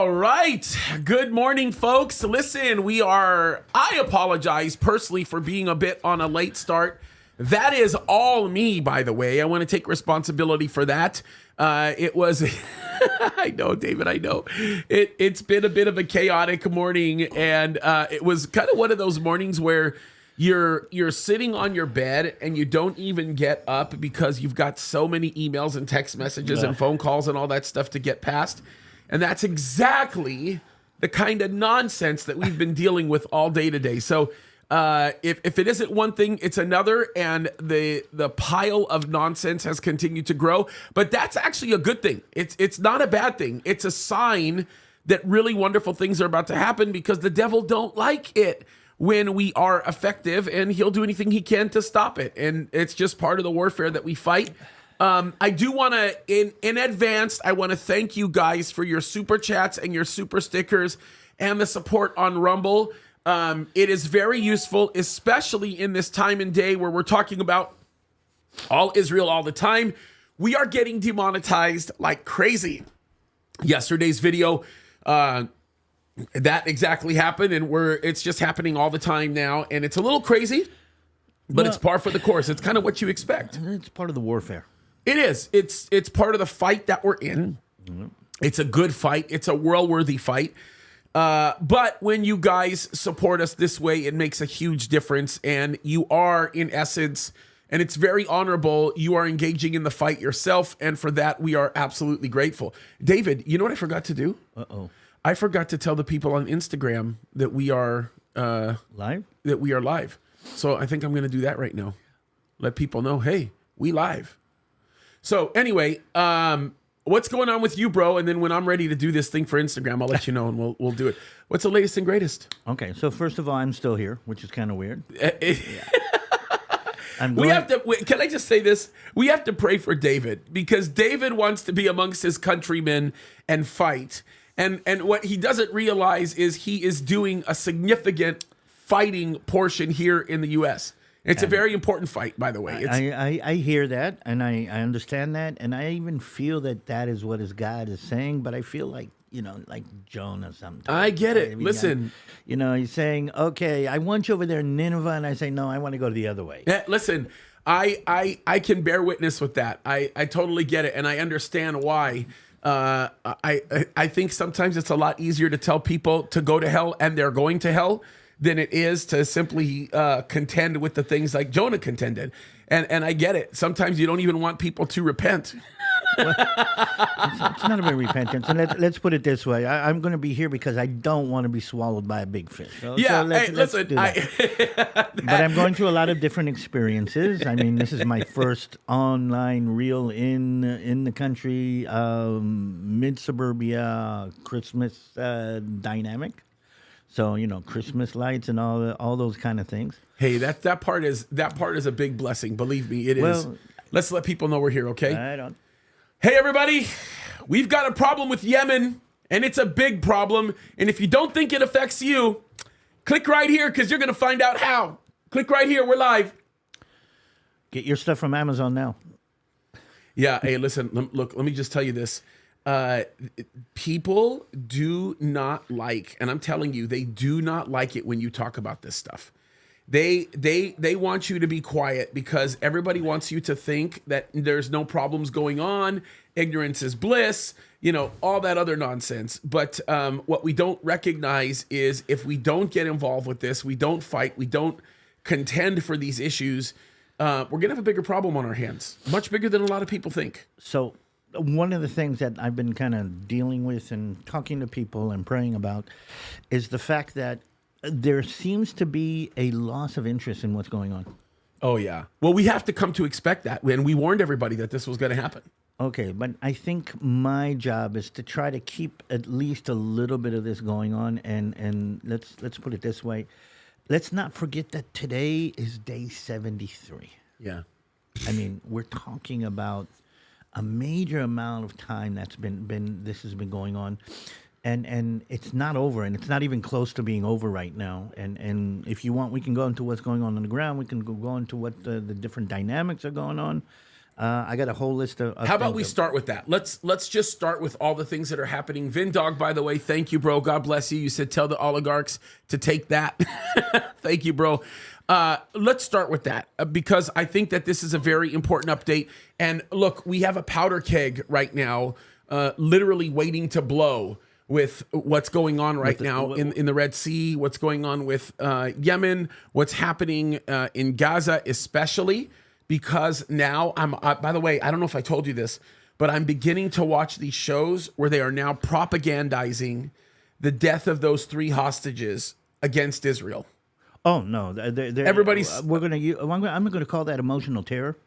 All right. Good morning, folks. Listen, I apologize personally for being a bit on a late start. That is all me, by the way. I want to take responsibility for that. It was, I know, David, I know. It's been a bit of a chaotic morning, and it was kind of one of those mornings where you're sitting on your bed and you don't even get up because you've got so many emails and text messages and phone calls and all that stuff to get past. And that's exactly the kind of nonsense that we've been dealing with all day today. So if it isn't one thing, it's another, and the pile of nonsense has continued to grow. But that's actually a good thing. It's not a bad thing. It's a sign that really wonderful things are about to happen, because the devil don't like it when we are effective, and he'll do anything he can to stop it. And it's just part of the warfare that we fight. I do want to, in advance, I want to thank you guys for your super chats and your super stickers and the support on Rumble. It is very useful, especially in this time and day where we're talking about all Israel all the time. We are getting demonetized like crazy. Yesterday's video, that exactly happened, and it's just happening all the time now, and it's a little crazy, but it's par for the course. It's kind of what you expect. It's part of the warfare. It is. It's part of the fight that we're in. Mm-hmm. It's a good fight. It's a world-worthy fight. But when you guys support us this way, it makes a huge difference. And you are, in essence, and it's very honorable, you are engaging in the fight yourself. And for that, we are absolutely grateful. David, you know what I forgot to do? Uh-oh. I forgot to tell the people on Instagram that we are live. That we are live. So I think I'm going to do that right now. Let people know, hey, we live. So anyway, what's going on with you, bro? And then when I'm ready to do this thing for Instagram, I'll let you know, and we'll do it. What's the latest and greatest? Okay, so first of all, I'm still here, which is kind of weird. We have to. Can I just say this? We have to pray for David, because David wants to be amongst his countrymen and fight. And what he doesn't realize is he is doing a significant fighting portion here in the U.S. It's a very important fight, by the way. I hear that, and I understand that, and I even feel that is what his God is saying, but I feel like Jonah sometimes. I get it. Listen. He's saying, okay, I want you over there in Nineveh, and I say, no, I want to go the other way. Listen, I can bear witness with that. I totally get it, and I understand why. I think sometimes it's a lot easier to tell people to go to hell, and they're going to hell, than it is to simply contend with the things like Jonah contended. And I get it. Sometimes you don't even want people to repent. Well, it's not about repentance. And let's put it this way. I'm going to be here because I don't want to be swallowed by a big fish. So let's do that. But I'm going through a lot of different experiences. I mean, this is my first online reel in the country, mid-suburbia Christmas dynamic. So, Christmas lights and all those kind of things. Hey, that part is a big blessing. Believe me, it is. Let's let people know we're here, okay? I don't. Hey, everybody. We've got a problem with Yemen, and it's a big problem. And if you don't think it affects you, click right here, because you're going to find out how. Click right here. We're live. Get your stuff from Amazon now. Yeah. Hey, listen, look, let me just tell you this. People do not like, and I'm telling you, they do not like it when you talk about this stuff. They want you to be quiet, because everybody wants you to think that there's no problems going on. Ignorance is bliss, all that other nonsense. But what we don't recognize is, if we don't get involved with this, we don't fight, we don't contend for these issues, we're going to have a bigger problem on our hands, much bigger than a lot of people think. So one of the things that I've been kind of dealing with and talking to people and praying about is the fact that there seems to be a loss of interest in what's going on. Oh, yeah. Well, we have to come to expect that. And we warned everybody that this was going to happen. Okay, but I think my job is to try to keep at least a little bit of this going on. And let's put it this way. Let's not forget that today is day 73. Yeah. I mean, we're talking about a major amount of time that's this has been going on, and it's not over, and it's not even close to being over right now. And if you want, we can go into what's going on the ground. We can go into what the different dynamics are going on. I got a whole list of How about things we start with that? Let's just start with all the things that are happening. Vindog, by the way, thank you, bro. God bless you. You said tell the oligarchs to take that. Thank you, bro. Let's start with that because I think that this is a very important update. And look, we have a powder keg right now, literally waiting to blow with what's going on right now in the Red Sea, what's going on with Yemen, what's happening in Gaza, especially. Because now by the way, I don't know if I told you this, but I'm beginning to watch these shows where they are now propagandizing the death of those 3 hostages against Israel. Oh no! Everybody's. I'm going to call that emotional terror,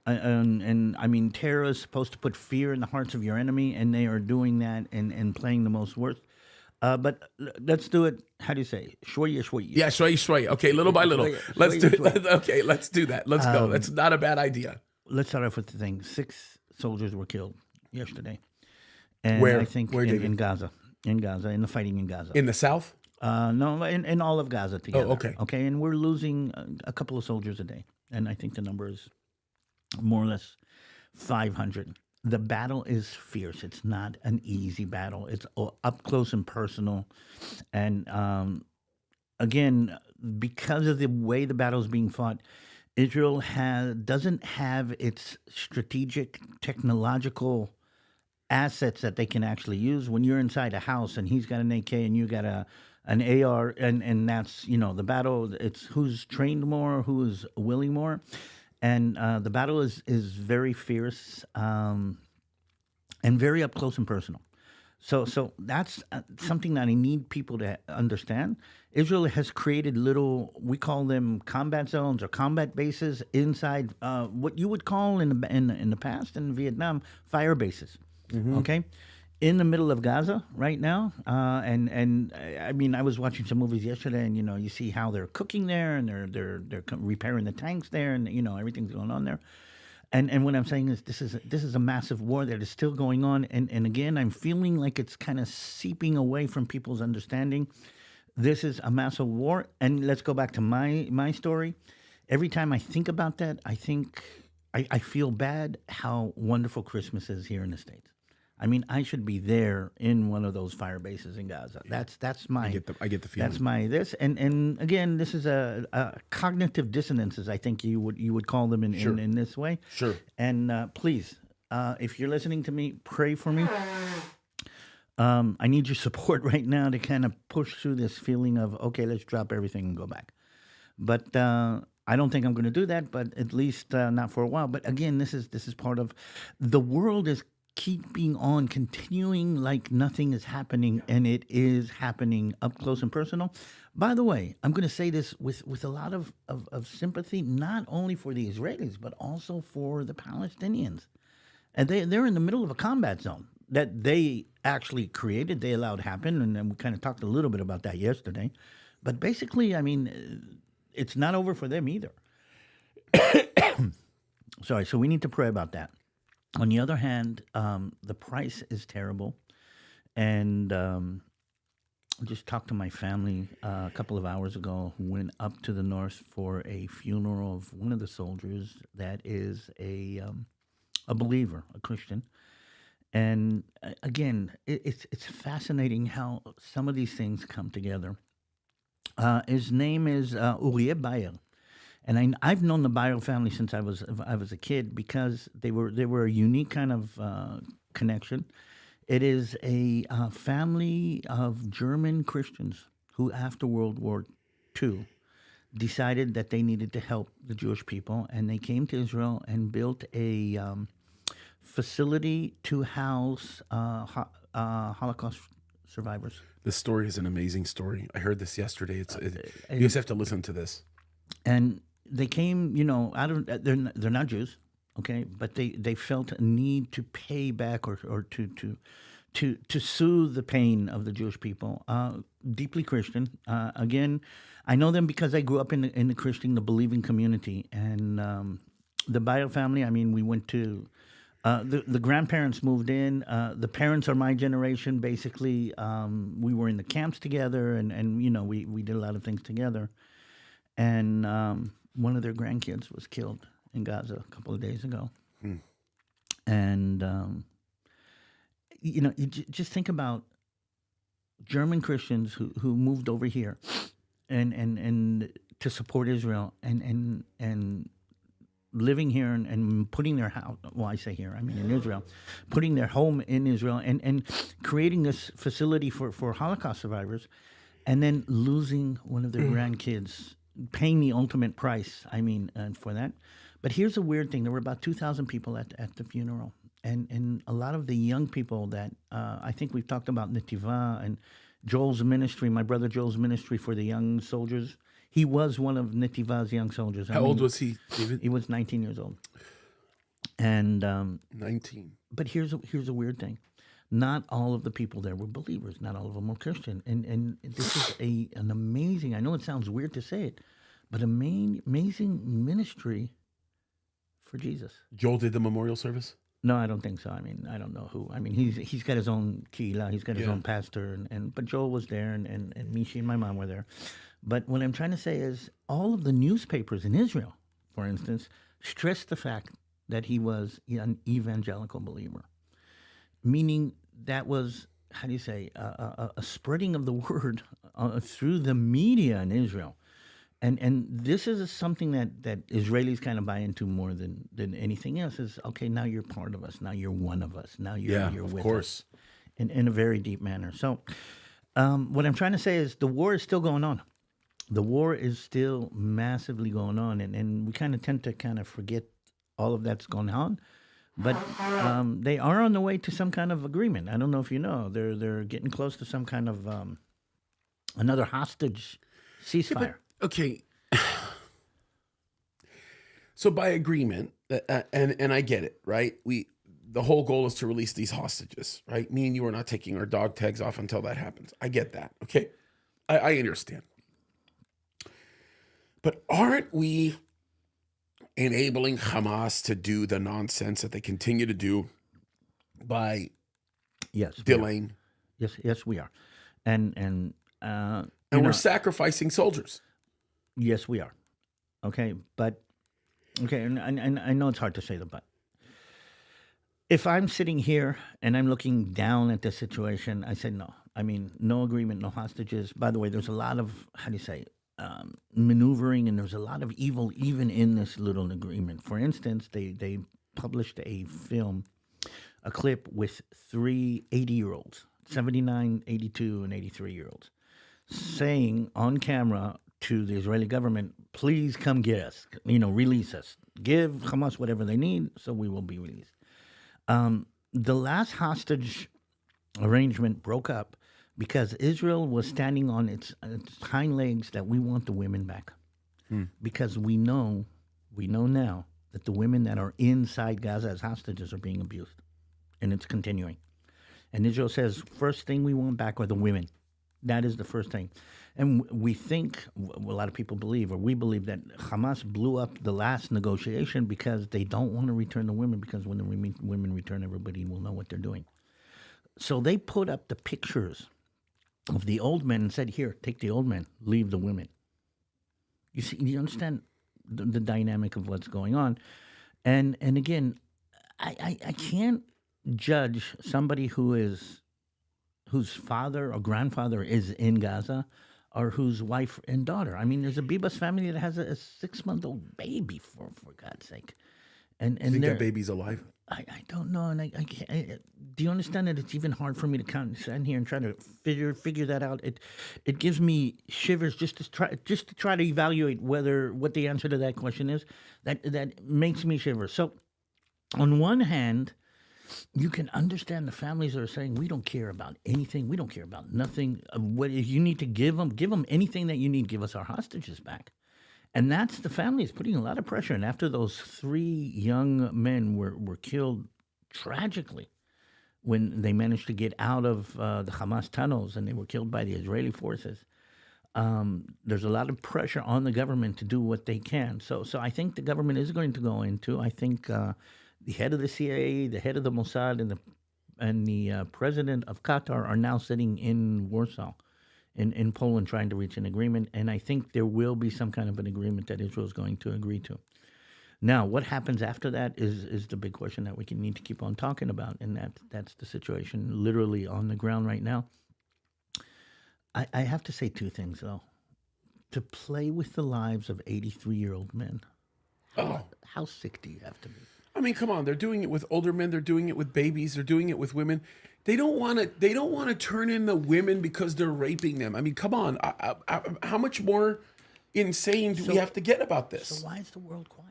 and I mean terror is supposed to put fear in the hearts of your enemy, and they are doing that and playing the most worst. But let's do it. How do you say? Shwaya. Yeah, shwaya. Okay, little by little. Let's do it. Okay, let's do that. Let's go. That's not a bad idea. Let's start off with the thing. 6 soldiers were killed yesterday. And Where? I think Where, in Gaza. In Gaza, in the fighting in Gaza. In the south? No, in all of Gaza together. Oh, okay. Okay, and we're losing a couple of soldiers a day. And I think the number is more or less 500. The battle is fierce. It's not an easy battle. It's up close and personal. And again, because of the way the battle is being fought, Israel doesn't have its strategic, technological assets that they can actually use. When you're inside a house and he's got an AK and you got an AR, and that's, the battle, it's who's trained more, who is willing more. And the battle is very fierce and very up close and personal. So that's something that I need people to understand. Israel has created little, we call them combat zones or combat bases inside what you would call in the past in Vietnam, fire bases. Mm-hmm. Okay, in the middle of Gaza right now, and I mean, I was watching some movies yesterday, and you see how they're cooking there, and they're repairing the tanks there, and everything's going on there. And what I'm saying is this is a massive war that is still going on, and again, I'm feeling like it's kind of seeping away from people's understanding. This is a massive war, and let's go back to my story. Every time I think about that, I feel bad how wonderful Christmas is here in the States. I mean, I should be there in one of those fire bases in Gaza. That's my. I get the feeling. That's my this, and again, this is a cognitive dissonances. I think you would call them in this way. Sure. And please, if you're listening to me, pray for me. I need your support right now to kind of push through this feeling of okay, let's drop everything and go back. But I don't think I'm going to do that. But at least not for a while. But again, this is part of the world is keeping on continuing like nothing is happening, and it is happening up close and personal. By the way, I'm going to say this with a lot of sympathy, not only for the Israelis, but also for the Palestinians. And they're in the middle of a combat zone that they actually created, they allowed happen, and then we kind of talked a little bit about that yesterday. But basically, I mean, it's not over for them either. Sorry, so we need to pray about that. On the other hand, the price is terrible, and I just talked to my family a couple of hours ago who went up to the north for a funeral of one of the soldiers that is a believer, a Christian. And again, it's fascinating how some of these things come together. His name is Uriah Bayer. And I've known the Bayer family since I was a kid because they were a unique kind of connection. It is a family of German Christians who, after World War II, decided that they needed to help the Jewish people, and they came to Israel and built a facility to house Holocaust survivors. This story is an amazing story. I heard this yesterday. You just have to listen to this. And they came, they're not Jews, okay, but they felt a need to pay back or to soothe the pain of the Jewish people. Deeply Christian. Again, I know them because I grew up in the Christian, the believing community, and the Bayer family. I mean, we went to. The grandparents moved in. The parents are my generation, basically. We were in the camps together, and we did a lot of things together. And one of their grandkids was killed in Gaza a couple of days ago. And, you just think about German Christians who moved over here and to support Israel and living here and putting their house, well, I say here, I mean in Israel, putting their home in Israel and creating this facility for Holocaust survivors, and then losing one of their grandkids, paying the ultimate price, for that. But here's a weird thing. There were about 2,000 people at the funeral. And a lot of the young people that I think we've talked about Netiva and Joel's ministry, my brother Joel's ministry for the young soldiers. He was one of Netiva's young soldiers. How old was he, David? He was 19 years old. And 19. But here's a weird thing. Not all of the people there were believers. Not all of them were Christian. And this is an amazing, I know it sounds weird to say it, but amazing ministry for Jesus. Joel did the memorial service? No, I don't think so. I don't know who. He's got his own kehillah. He's got his own pastor. But Joel was there, and Mishi and my mom were there. But what I'm trying to say is all of the newspapers in Israel, for instance, stressed the fact that he was an evangelical believer, meaning that was, how do you say, a spreading of the word through the media in Israel. And this is something that Israelis kind of buy into more than anything else is, okay, now you're part of us. Now you're one of us. Now you're with us in a very deep manner. So what I'm trying to say is the war is still going on. The war is still massively going on. And we kind of tend to kind of forget all of that's going on. But they are on the way to some kind of agreement. I don't know if you know. They're getting close to some kind of another hostage ceasefire. Yeah, okay. So by agreement, and I get it, right? The whole goal is to release these hostages, right? Me and you are not taking our dog tags off until that happens. I get that, okay? I understand. But aren't we enabling Hamas to do the nonsense that they continue to do by delaying? Yes, we are. And we're sacrificing soldiers. Yes, we are. Okay, and I know it's hard to say the but. If I'm sitting here and I'm looking down at the situation, I say no. No agreement, no hostages. By the way, there's a lot of, maneuvering, and there's a lot of evil even in this little agreement. For instance, they published a film, a clip with 3 80-year-olds, 79, 82, and 83-year-olds, saying on camera to the Israeli government, please come get us, release us. Give Hamas whatever they need so we will be released. The last hostage arrangement broke up because Israel was standing on its hind legs that we want the women back. Because we know now that the women that are inside Gaza as hostages are being abused. And it's continuing. And Israel says, first thing we want back are the women. That is the first thing. And we think, a lot of people believe, or we believe, that Hamas blew up the last negotiation because they don't want to return the women, because when the women return, everybody will know what they're doing. So they put up the pictures of the old men and said, here, take the old men, leave the women. You see, you understand the dynamic of what's going on. And again, I can't judge somebody whose father or grandfather is in Gaza, or whose wife and daughter. There's a Bibas family that has a 6-month-old baby, for God's sake. And you think that baby's alive? I don't know, and I can't. Do you understand that it's even hard for me to stand here and try to figure that out? It gives me shivers just to try to evaluate what the answer to that question is. That makes me shiver. So, on one hand, you can understand the families that are saying, we don't care about anything. We don't care about nothing. What you need to give them anything that you need. Give us our hostages back. And that's the families putting a lot of pressure. And after those 3 young men were killed tragically when they managed to get out of the Hamas tunnels and they were killed by the Israeli forces, there's a lot of pressure on the government to do what they can. So I think the government is going to go into, I think the head of the CIA, the head of the Mossad, and the president of Qatar are now sitting in Warsaw, in Poland, trying to reach an agreement. And I think there will be some kind of an agreement that Israel is going to agree to. Now, what happens after that is the big question that we need to keep on talking about, and that's the situation literally on the ground right now. I have to say two things, though. To play with the lives of 83-year-old men, how sick do you have to be? I mean, come on. They're doing it with older men. They're doing it with babies. They're doing it with women. They don't want to. They don't want to turn in the women because they're raping them. I mean, come on. How much more insane do we have to get about this? So why is the world quiet?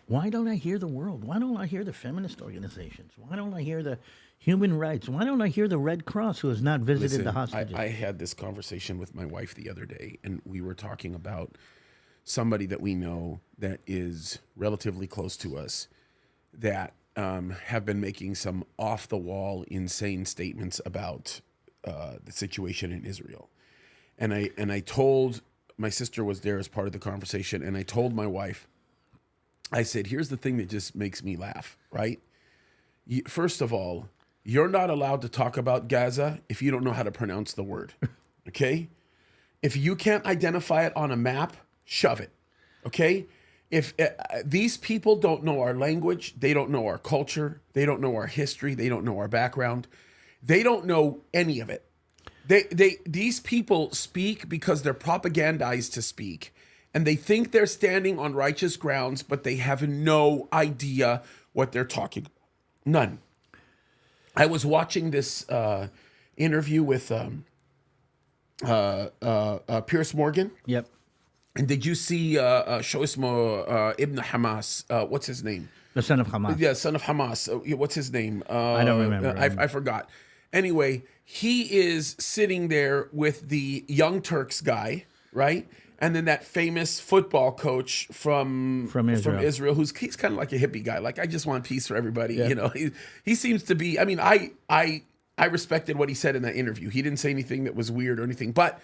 Why don't I hear the world? Why don't I hear the feminist organizations? Why don't I hear the human rights? Why don't I hear the Red Cross, who has not visited the hostages? I had this conversation with my wife the other day, and we were talking about somebody that we know that is relatively close to us that have been making some off-the-wall, insane statements about the situation in Israel. And I told, my sister was there as part of the conversation, and I told my wife, I said, here's the thing that just makes me laugh, right? First of all, you're not allowed to talk about Gaza if you don't know how to pronounce the word, okay? If you can't identify it on a map, shove it, okay? If these people don't know our language, they don't know our culture, they don't know our history, they don't know our background, they don't know any of it. These people speak because they're propagandized to speak. And they think they're standing on righteous grounds, but they have no idea what they're talking about. None. I was watching this interview with Pierce Morgan. Yep. And did you see Shoismo Ibn Hamas? What's his name? The son of Hamas. Yeah, son of Hamas. What's his name? I don't remember. I forgot. Anyway, he is sitting there with the Young Turks guy, right? And then that famous football coach from Israel, he's kind of like a hippie guy. Like, I just want peace for everybody. Yeah. You know, he seems to be. I mean, I respected what he said in that interview. He didn't say anything that was weird or anything. But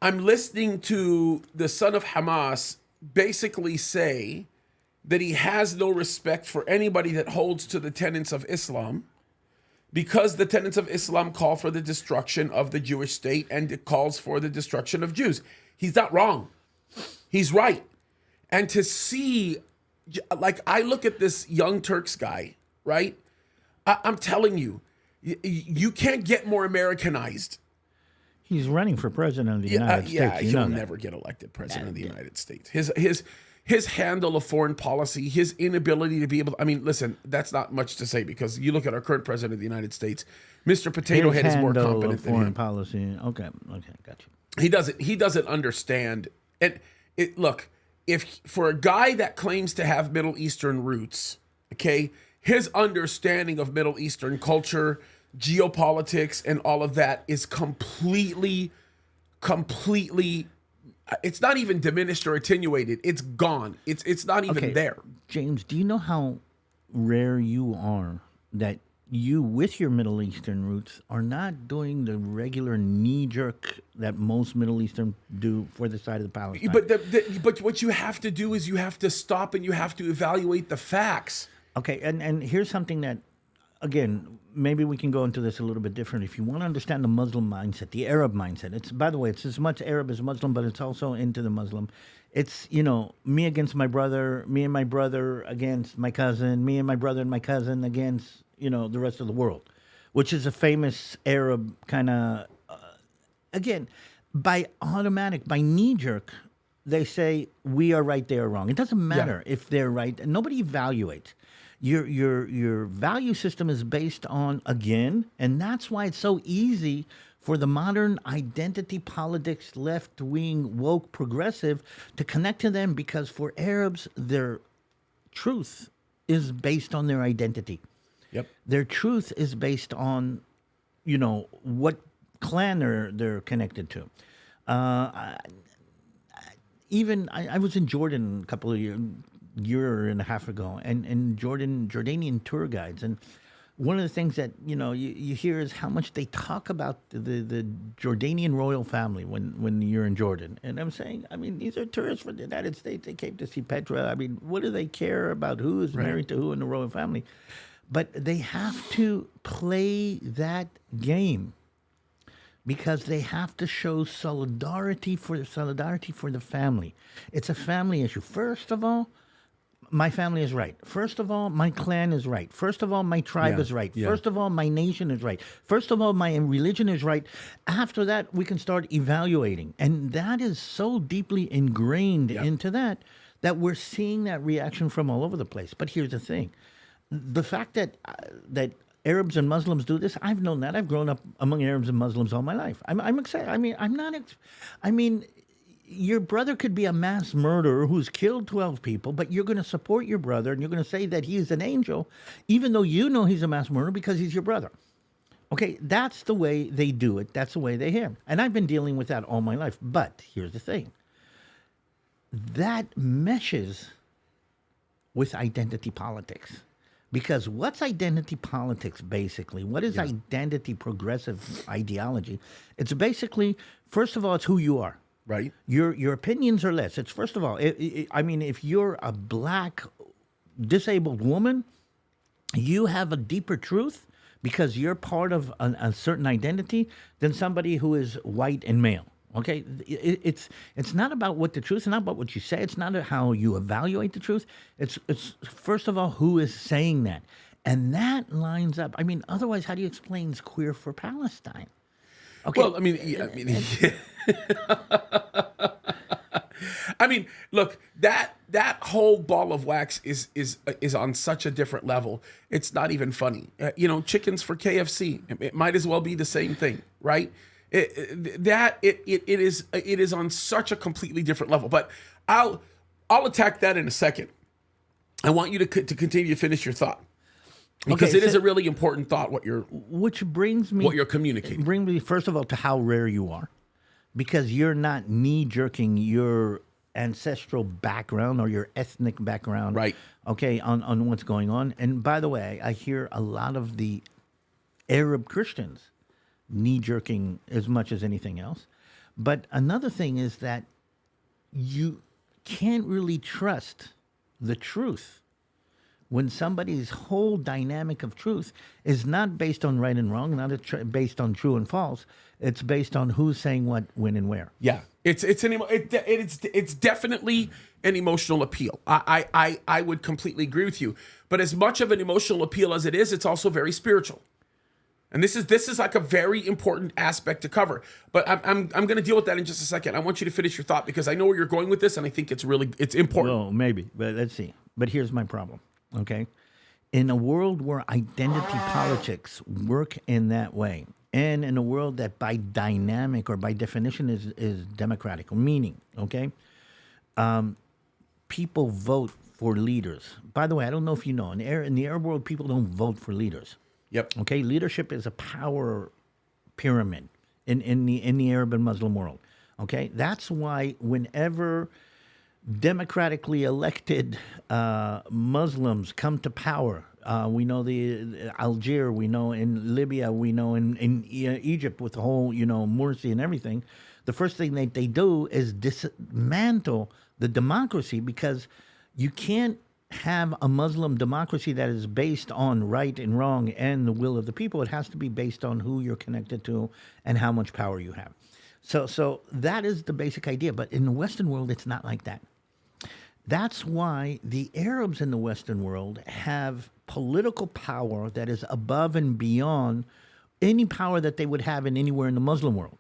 I'm listening to the son of Hamas basically say that he has no respect for anybody that holds to the tenets of Islam, because the tenets of Islam call for the destruction of the Jewish state and it calls for the destruction of Jews. He's not wrong. He's right. And to see, like, I look at this Young Turks guy, right? I'm telling you, you can't get more Americanized. He's running for president of the United States. Yeah, he'll never get elected president of the United States. His handle of foreign policy, his inability to be able to, I mean, listen, that's not much to say, because you look at our current president of the United States, Mr. Potato Head is more competent than him. Foreign policy. Okay, got you. He doesn't understand. And look, if for a guy that claims to have Middle Eastern roots, okay, his understanding of Middle Eastern culture, geopolitics, and all of that is completely, it's not even diminished or attenuated. It's gone. It's not even there. James, do you know how rare you are that you, with your Middle Eastern roots, are not doing the regular knee-jerk that most Middle Eastern do for the side of the Palestine? But what you have to do is you have to stop and you have to evaluate the facts. Okay, and here's something that, again, maybe we can go into this a little bit different. If you want to understand the Muslim mindset, the Arab mindset, it's, by the way, it's as much Arab as Muslim, but it's also into the Muslim. It's, me against my brother, me and my brother against my cousin, me and my brother and my cousin against, the rest of the world, which is a famous Arab kind of, again, by knee-jerk, they say we are right, they are wrong. It doesn't matter if they're right. Nobody evaluates. Your value system is based on, again, and that's why it's so easy for the modern identity politics, left-wing, woke, progressive, to connect to them, because for Arabs, their truth is based on their identity. Yep. Their truth is based on, what clan they're connected to. I was in Jordan a couple of year and a half ago, and Jordanian tour guides, and one of the things that you hear is how much they talk about the Jordanian royal family when you're in Jordan. And I'm saying, these are tourists from the United States. They came to see Petra. What do they care about who is married to who in the royal family? But they have to play that game because they have to show solidarity for the family. It's a family issue. First of all, my family is right. First of all, my clan is right. First of all, my tribe is right. First of all, my nation is right. First of all, my religion is right. After that, we can start evaluating. And that is so deeply ingrained into that we're seeing that reaction from all over the place. But here's the thing. The fact that Arabs and Muslims do this, I've known that. I've grown up among Arabs and Muslims all my life. I'm excited. I mean, your brother could be a mass murderer who's killed 12 people, but you're going to support your brother and you're going to say that he is an angel, even though you know he's a mass murderer because he's your brother. Okay, that's the way they do it. That's the way they hear. And I've been dealing with that all my life. But here's the thing. That meshes with identity politics. Because what's identity politics, basically? What is identity progressive ideology? It's basically, first of all, it's who you are. Right. Your opinions are less. It's first of all, I mean, if you're a black disabled woman, you have a deeper truth because you're part of a certain identity than somebody who is white and male. Okay, it's not about what the truth. It's not about what you say. It's not how you evaluate the truth. It's first of all who is saying that, and that lines up. I mean, otherwise, how do you explain Queer for Palestine? Okay. Well, I mean, look, that whole ball of wax is on such a different level. It's not even funny. Chickens for KFC. It might as well be the same thing, right? It is on such a completely different level. But I'll attack that in a second. I want you to continue to finish your thought. Because it is a really important thought what you're communicating. Bring me first of all to how rare you are, because you're not knee-jerking your ancestral background or your ethnic background, right? Okay, on what's going on. And by the way, I hear a lot of the Arab Christians knee-jerking as much as anything else. But another thing is that you can't really trust the truth when somebody's whole dynamic of truth is not based on right and wrong, not based on true and false. It's based on who's saying what, when, and where. Yeah, it's definitely an emotional appeal. I would completely agree with you. But as much of an emotional appeal as it is, it's also very spiritual. And this is like a very important aspect to cover. But I'm going to deal with that in just a second. I want you to finish your thought because I know where you're going with this, and I think it's important. Well, maybe, but let's see. But here's my problem. Okay, in a world where identity politics work in that way, and in a world that by dynamic or by definition is democratic, meaning, okay, people vote for leaders. By the way, I don't know if you know, in the Arab world, people don't vote for leaders. Yep. Okay, leadership is a power pyramid in the Arab and Muslim world. Okay, that's why whenever democratically elected Muslims come to power, we know the Algeria, we know in Libya, we know in Egypt with the whole Morsi and everything. The first thing that they do is dismantle the democracy, because you can't have a Muslim democracy that is based on right and wrong and the will of the people. It has to be based on who you're connected to and how much power you have. So that is the basic idea. But in the Western world, it's not like that. That's why the Arabs in the Western world have political power that is above and beyond any power that they would have in anywhere in the Muslim world.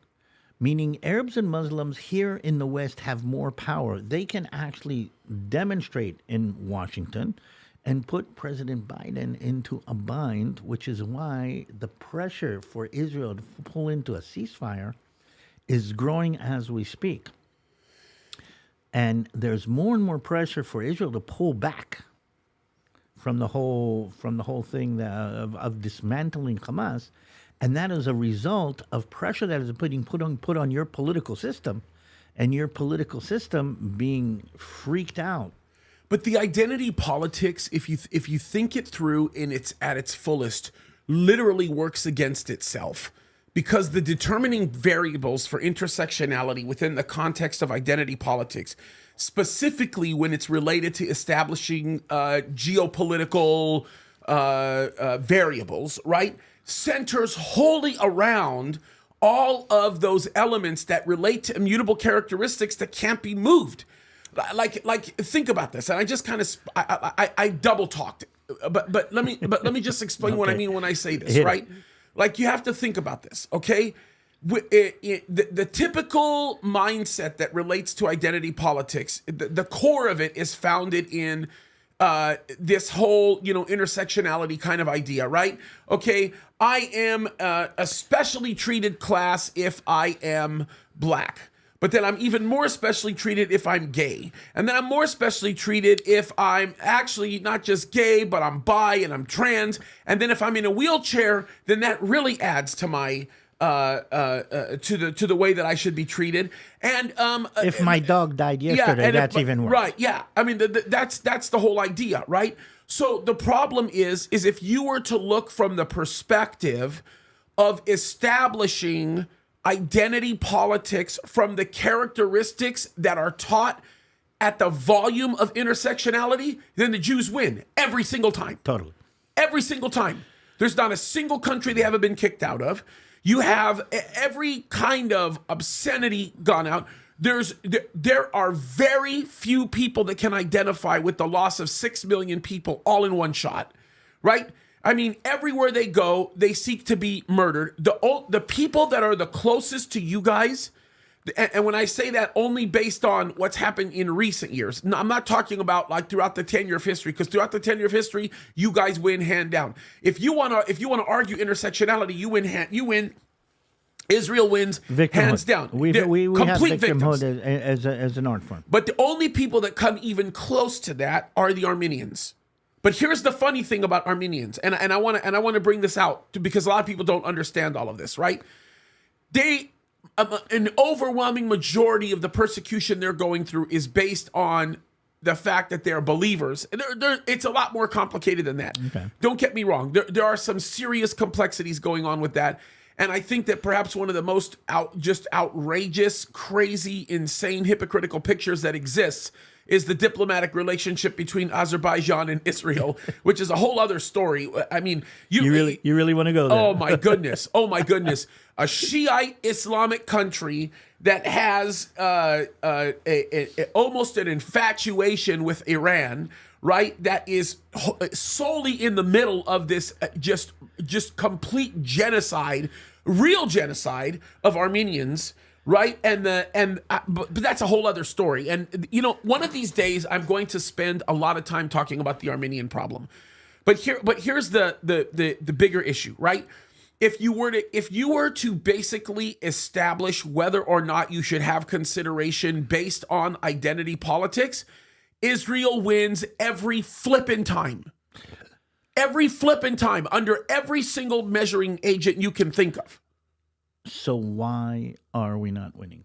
Meaning Arabs and Muslims here in the West have more power. They can actually demonstrate in Washington and put President Biden into a bind, which is why the pressure for Israel to pull into a ceasefire is growing as we speak. And there's more and more pressure for Israel to pull back from the whole thing of dismantling Hamas, and that is a result of pressure that is being put on your political system, and your political system being freaked out. But the identity politics, if you think it through at its fullest, literally works against itself. Because the determining variables for intersectionality within the context of identity politics, specifically when it's related to establishing geopolitical variables, right, centers wholly around all of those elements that relate to immutable characteristics that can't be moved. Like think about this. And I just kind of I double talked, but let me just explain what I mean when I say this, right? Like, you have to think about this, okay? The typical mindset that relates to identity politics, the core of it is founded in this whole, intersectionality kind of idea, right? Okay, I am a specially treated class if I am black. But then I'm even more especially treated if I'm gay. And then I'm more especially treated if I'm actually not just gay, but I'm bi and I'm trans. And then if I'm in a wheelchair, then that really adds to my to the way that I should be treated. And if my dog died yesterday, that's even worse. Right? Yeah. I mean, that's the whole idea, right? So the problem is if you were to look from the perspective of establishing identity politics from the characteristics that are taught at the volume of intersectionality, then the Jews win every single time. Totally. Every single time. There's not a single country they haven't been kicked out of. You have every kind of obscenity gone out. There are very few people that can identify with the loss of 6 million people all in one shot, right? I mean, everywhere they go, they seek to be murdered. The people that are the closest to you guys, and when I say that, only based on what's happened in recent years. No, I'm not talking about like throughout the tenure of history, because throughout the tenure of history, you guys win hand down. If you wanna argue intersectionality, you win. Israel wins hands down. We have victimhood as an art form. But the only people that come even close to that are the Armenians. But here's the funny thing about Armenians, and I want to bring this out because a lot of people don't understand all of this, right? An overwhelming majority of the persecution they're going through is based on the fact that they're believers. It's a lot more complicated than that. Okay. Don't get me wrong. There are some serious complexities going on with that. And I think that perhaps one of the most outrageous, crazy, insane, hypocritical pictures that exists is the diplomatic relationship between Azerbaijan and Israel, which is a whole other story. I mean, you really want to go there? Oh my goodness! Oh my goodness! A Shiite Islamic country that has almost an infatuation with Iran, right? That is solely in the middle of this just complete genocide, real genocide of Armenians. Right. But that's a whole other story. And, one of these days I'm going to spend a lot of time talking about the Armenian problem. But here's the bigger issue, right? If you were to basically establish whether or not you should have consideration based on identity politics, Israel wins every flippin' time. Every flippin' time, under every single measuring agent you can think of. So why are we not winning?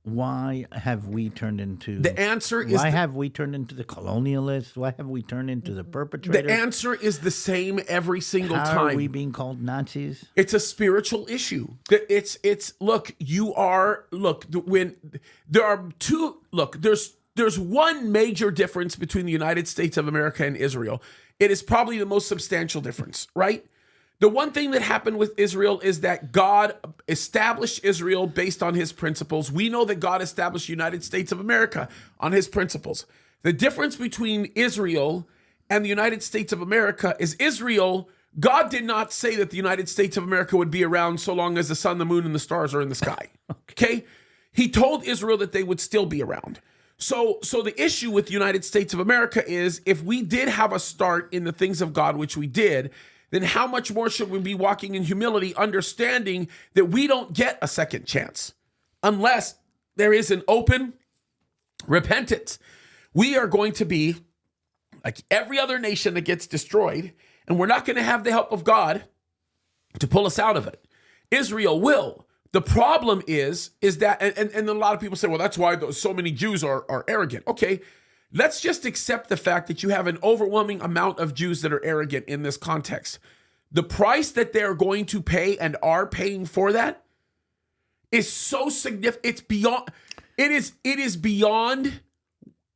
Why have we turned into... The answer is... Why have we turned into the colonialists? Why have we turned into the perpetrators? The answer is the same every single time. How are we being called Nazis? It's a spiritual issue. There's one major difference between the United States of America and Israel. It is probably the most substantial difference, right? The one thing that happened with Israel is that God established Israel based on his principles. We know that God established the United States of America on his principles. The difference between Israel and the United States of America is Israel, God did not say that the United States of America would be around so long as the sun, the moon, and the stars are in the sky. Okay? He told Israel that they would still be around. So the issue with the United States of America is if we did have a start in the things of God, which we did, then how much more should we be walking in humility, understanding that we don't get a second chance unless there is an open repentance. We are going to be like every other nation that gets destroyed, and we're not going to have the help of God to pull us out of it. Israel will. The problem is that, and a lot of people say, well, that's why so many Jews are arrogant. Okay, let's just accept the fact that you have an overwhelming amount of Jews that are arrogant in this context. The price that they're going to pay and are paying for that is so significant. It's beyond. It is beyond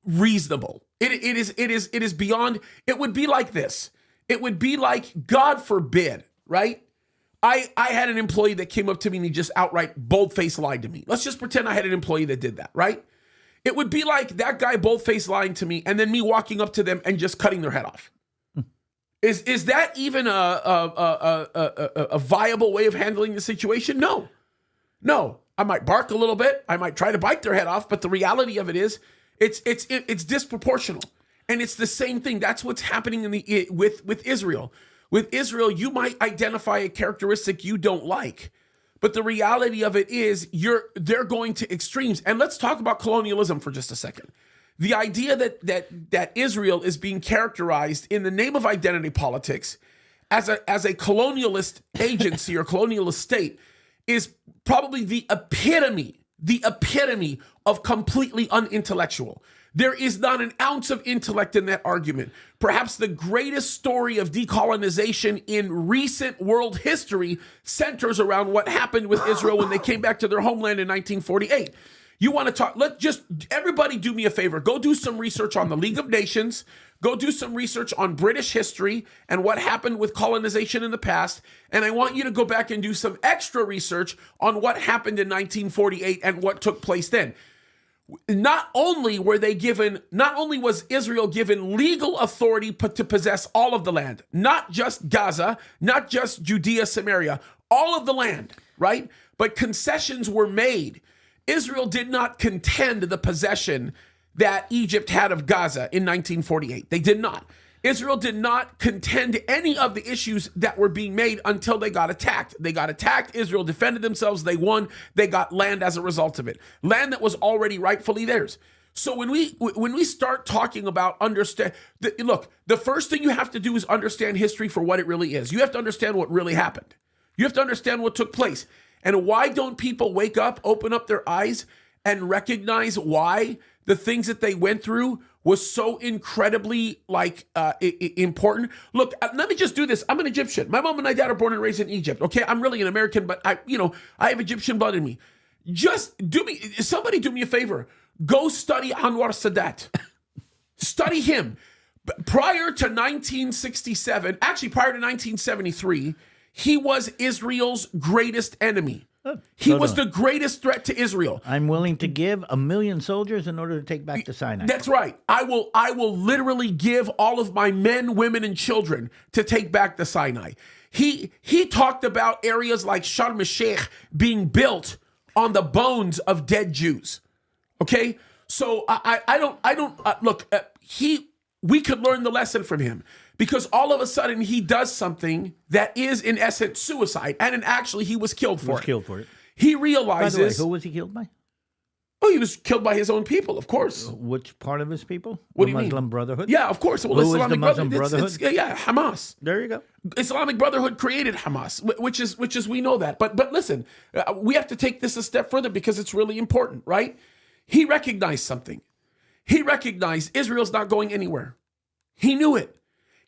reasonable. It is beyond. It would be like this. It would be like, God forbid, right? I had an employee that came up to me and he just outright bold-faced lied to me. Let's just pretend I had an employee that did that, right? It would be like that guy bold-faced lying to me and then me walking up to them and just cutting their head off. Is that even a viable way of handling the situation? No. I might bark a little bit. I might try to bite their head off, but the reality of it is it's disproportional. And it's the same thing. That's what's happening with Israel. With Israel, you might identify a characteristic you don't like, but the reality of it is they're going to extremes. And let's talk about colonialism for just a second. The idea that Israel is being characterized in the name of identity politics as a colonialist agency or colonialist state is probably the epitome of completely unintellectual. There is not an ounce of intellect in that argument. Perhaps the greatest story of decolonization in recent world history centers around what happened with Israel when they came back to their homeland in 1948. You want to talk, everybody do me a favor. Go do some research on the League of Nations. Go do some research on British history and what happened with colonization in the past. And I want you to go back and do some extra research on what happened in 1948 and what took place then. Not only was Israel given legal authority to possess all of the land, not just Gaza, not just Judea, Samaria, all of the land, right? But concessions were made. Israel did not contend the possession that Egypt had of Gaza in 1948. They did not. Israel did not contend any of the issues that were being made until they got attacked. They got attacked. Israel defended themselves. They won. They got land as a result of it. Land that was already rightfully theirs. So when we start talking about the first thing you have to do is understand history for what it really is. You have to understand what really happened. You have to understand what took place. And why don't people wake up, open up their eyes, and recognize why the things that they went through was so incredibly important? Look, let me just do this. I'm an Egyptian. My mom and my dad are born and raised in Egypt. Okay, I'm really an American, but I have Egyptian blood in me. Somebody do me a favor. Go study Anwar Sadat. Study him. Prior to 1967, actually prior to 1973, he was Israel's greatest enemy. He was the greatest threat to Israel. I'm willing to give 1 million soldiers in order to take back the Sinai. That's right. I will literally give all of my men, women, and children to take back the Sinai. He talked about areas like Sharm el-Sheikh being built on the bones of dead Jews. Okay, so we could learn the lesson from him. Because all of a sudden he does something that is in essence suicide, and actually he was killed for it. He realizes. By the way, who was he killed by? Oh, he was killed by his own people, of course. Which part of his people? What do you Muslim mean? Brotherhood? Yeah, of course. Well, who is the Muslim Brotherhood? Hamas. There you go. Islamic Brotherhood created Hamas, which is we know that. But listen, we have to take this a step further because it's really important, right? He recognized something. He recognized Israel's not going anywhere. He knew it.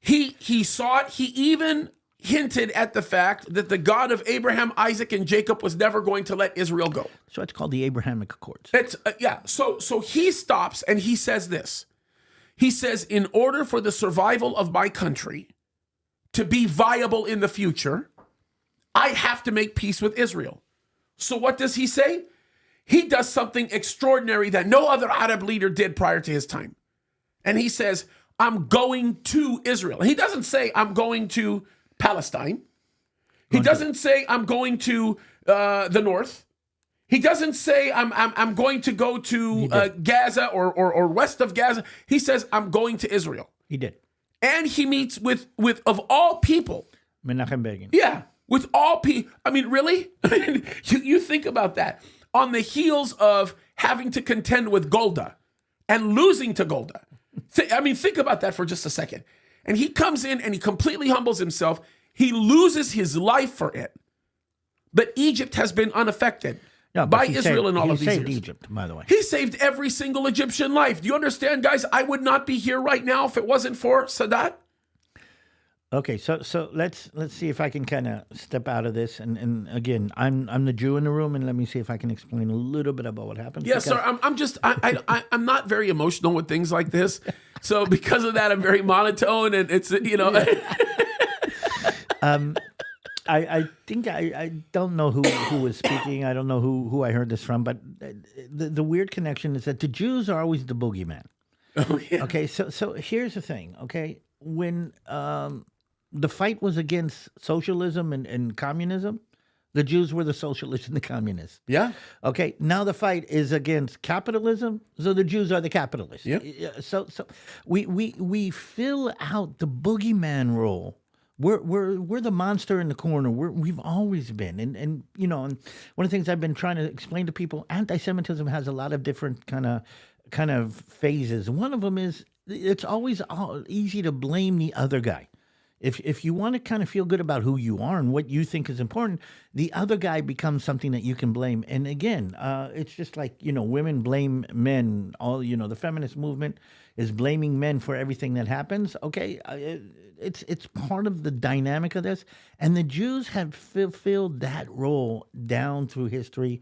He saw it. He even hinted at the fact that the God of Abraham, Isaac, and Jacob was never going to let Israel go. So it's called the Abrahamic Accords. So he stops and he says this. He says, in order for the survival of my country to be viable in the future, I have to make peace with Israel. So what does he say? He does something extraordinary that no other Arab leader did prior to his time. And he says, I'm going to Israel. He doesn't say I'm going to Palestine. He doesn't say I'm going to the north. He doesn't say I'm going to go to Gaza or west of Gaza. He says I'm going to Israel. He did. And he meets with of all people. Menachem Begin. Yeah, with all people. I mean, really? I mean, you think about that. On the heels of having to contend with Golda and losing to Golda. Think about that for just a second. And he comes in and he completely humbles himself. He loses his life for it. But Egypt has been unaffected by Israel in all of these years. He saved Egypt, by the way. He saved every single Egyptian life. Do you understand, guys? I would not be here right now if it wasn't for Sadat. Okay, so let's see if I can kind of step out of this, and again, I'm the Jew in the room, and let me see if I can explain a little bit about what happened. Yes, sir. I'm not very emotional with things like this, so because of that, I'm very monotone, and it's I think I don't know who was speaking. I don't know who I heard this from, but the weird connection is that the Jews are always the boogeyman. Oh, yeah. Okay, so here's the thing. Okay, when the fight was against socialism and communism, the Jews were the socialists and the communists. Yeah. Okay, now the fight is against capitalism, so the Jews are the capitalists. Yeah. So we fill out the boogeyman role. We're the monster in the corner. We've always been, and you know, and one of the things I've been trying to explain to people, anti-Semitism has a lot of different kind of phases. One of them is it's always easy to blame the other guy. If you want to kind of feel good about who you are and what you think is important, the other guy becomes something that you can blame. And again, it's just like, you know, women blame men. The feminist movement is blaming men for everything that happens. Okay, it's part of the dynamic of this. And the Jews have fulfilled that role down through history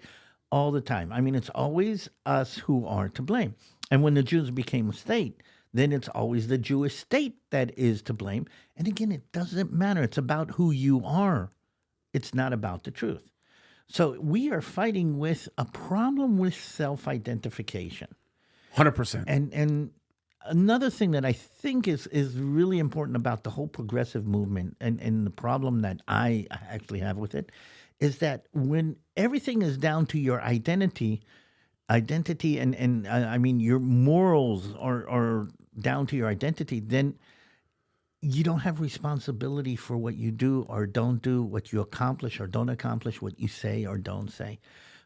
all the time. I mean, it's always us who are to blame. And when the Jews became a state, then it's always the Jewish state that is to blame. And again, it doesn't matter. It's about who you are. It's not about the truth. So we are fighting with a problem with self-identification. 100%. And another thing that I think is really important about the whole progressive movement and the problem that I actually have with it is that when everything is down to your identity and I mean your morals are down to your identity, then you don't have responsibility for what you do or don't do, what you accomplish or don't accomplish, what you say or don't say.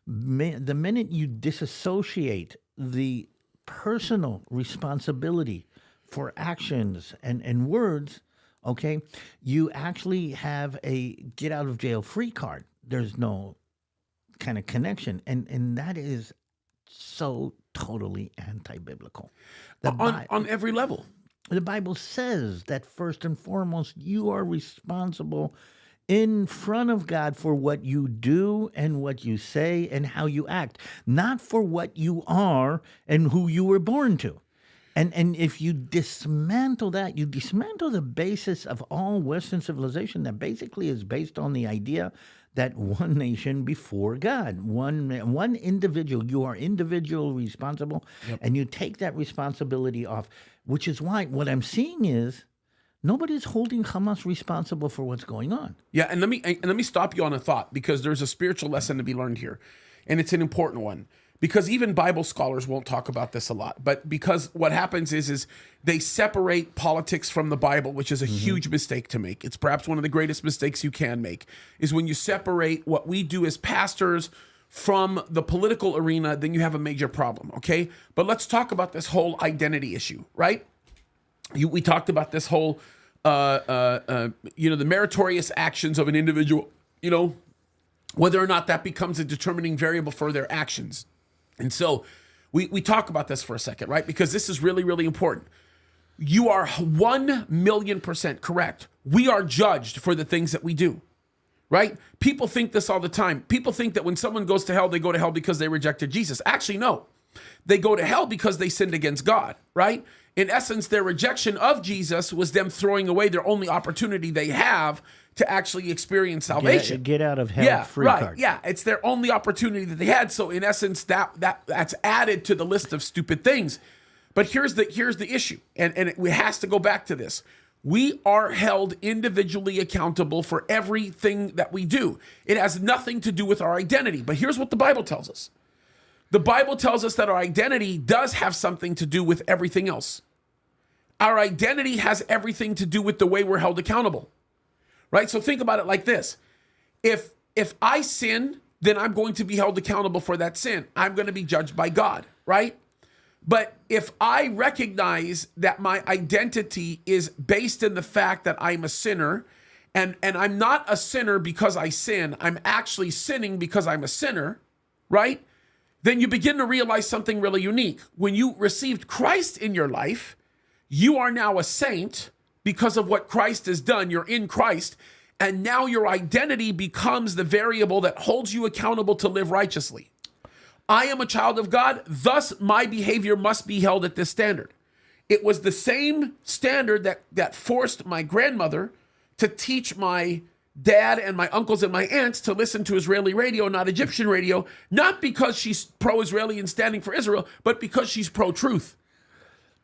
The minute you disassociate the personal responsibility for actions and words, okay, you actually have a get out of jail free card. There's no kind of connection. And that is so totally anti-biblical. On every level. The Bible says that first and foremost, you are responsible in front of God for what you do and what you say and how you act, not for what you are and who you were born to. And if you dismantle that, you dismantle the basis of all Western civilization that basically is based on the idea that one nation before God, one individual, you are individual responsible, yep. And you take that responsibility off, which is why what I'm seeing is nobody's holding Hamas responsible for what's going on. Yeah, and let me stop you on a thought, because there's a spiritual lesson to be learned here, and it's an important one. Because even Bible scholars won't talk about this a lot. But because what happens is they separate politics from the Bible, which is a huge mistake to make. It's perhaps one of the greatest mistakes you can make, is when you separate what we do as pastors from the political arena, then you have a major problem, okay? But let's talk about this whole identity issue, right? We talked about this whole, the meritorious actions of an individual, whether or not that becomes a determining variable for their actions. And so we talk about this for a second, right? Because this is really, really important. You are 1,000,000% correct. We are judged for the things that we do, right? People think this all the time. People think that when someone goes to hell, they go to hell because they rejected Jesus. Actually, no. They go to hell because they sinned against God, right? In essence, their rejection of Jesus was them throwing away their only opportunity they have to actually experience salvation. Get out of hell free card. Yeah, it's their only opportunity that they had. So in essence, that's added to the list of stupid things. But here's the issue, and it has to go back to this. We are held individually accountable for everything that we do. It has nothing to do with our identity. But here's what the Bible tells us. The Bible tells us that our identity does have something to do with everything else. Our identity has everything to do with the way we're held accountable. Right? So think about it like this. If I sin, then I'm going to be held accountable for that sin. I'm going to be judged by God, right? But if I recognize that my identity is based in the fact that I'm a sinner, and I'm not a sinner because I sin, I'm actually sinning because I'm a sinner, right? Then you begin to realize something really unique. When you received Christ in your life, you are now a saint because of what Christ has done. You're in Christ, and now your identity becomes the variable that holds you accountable to live righteously. I am a child of God, thus my behavior must be held at this standard. It was the same standard that forced my grandmother to teach my dad and my uncles and my aunts to listen to Israeli radio, not Egyptian radio, not because she's pro-Israeli and standing for Israel, but because she's pro-truth.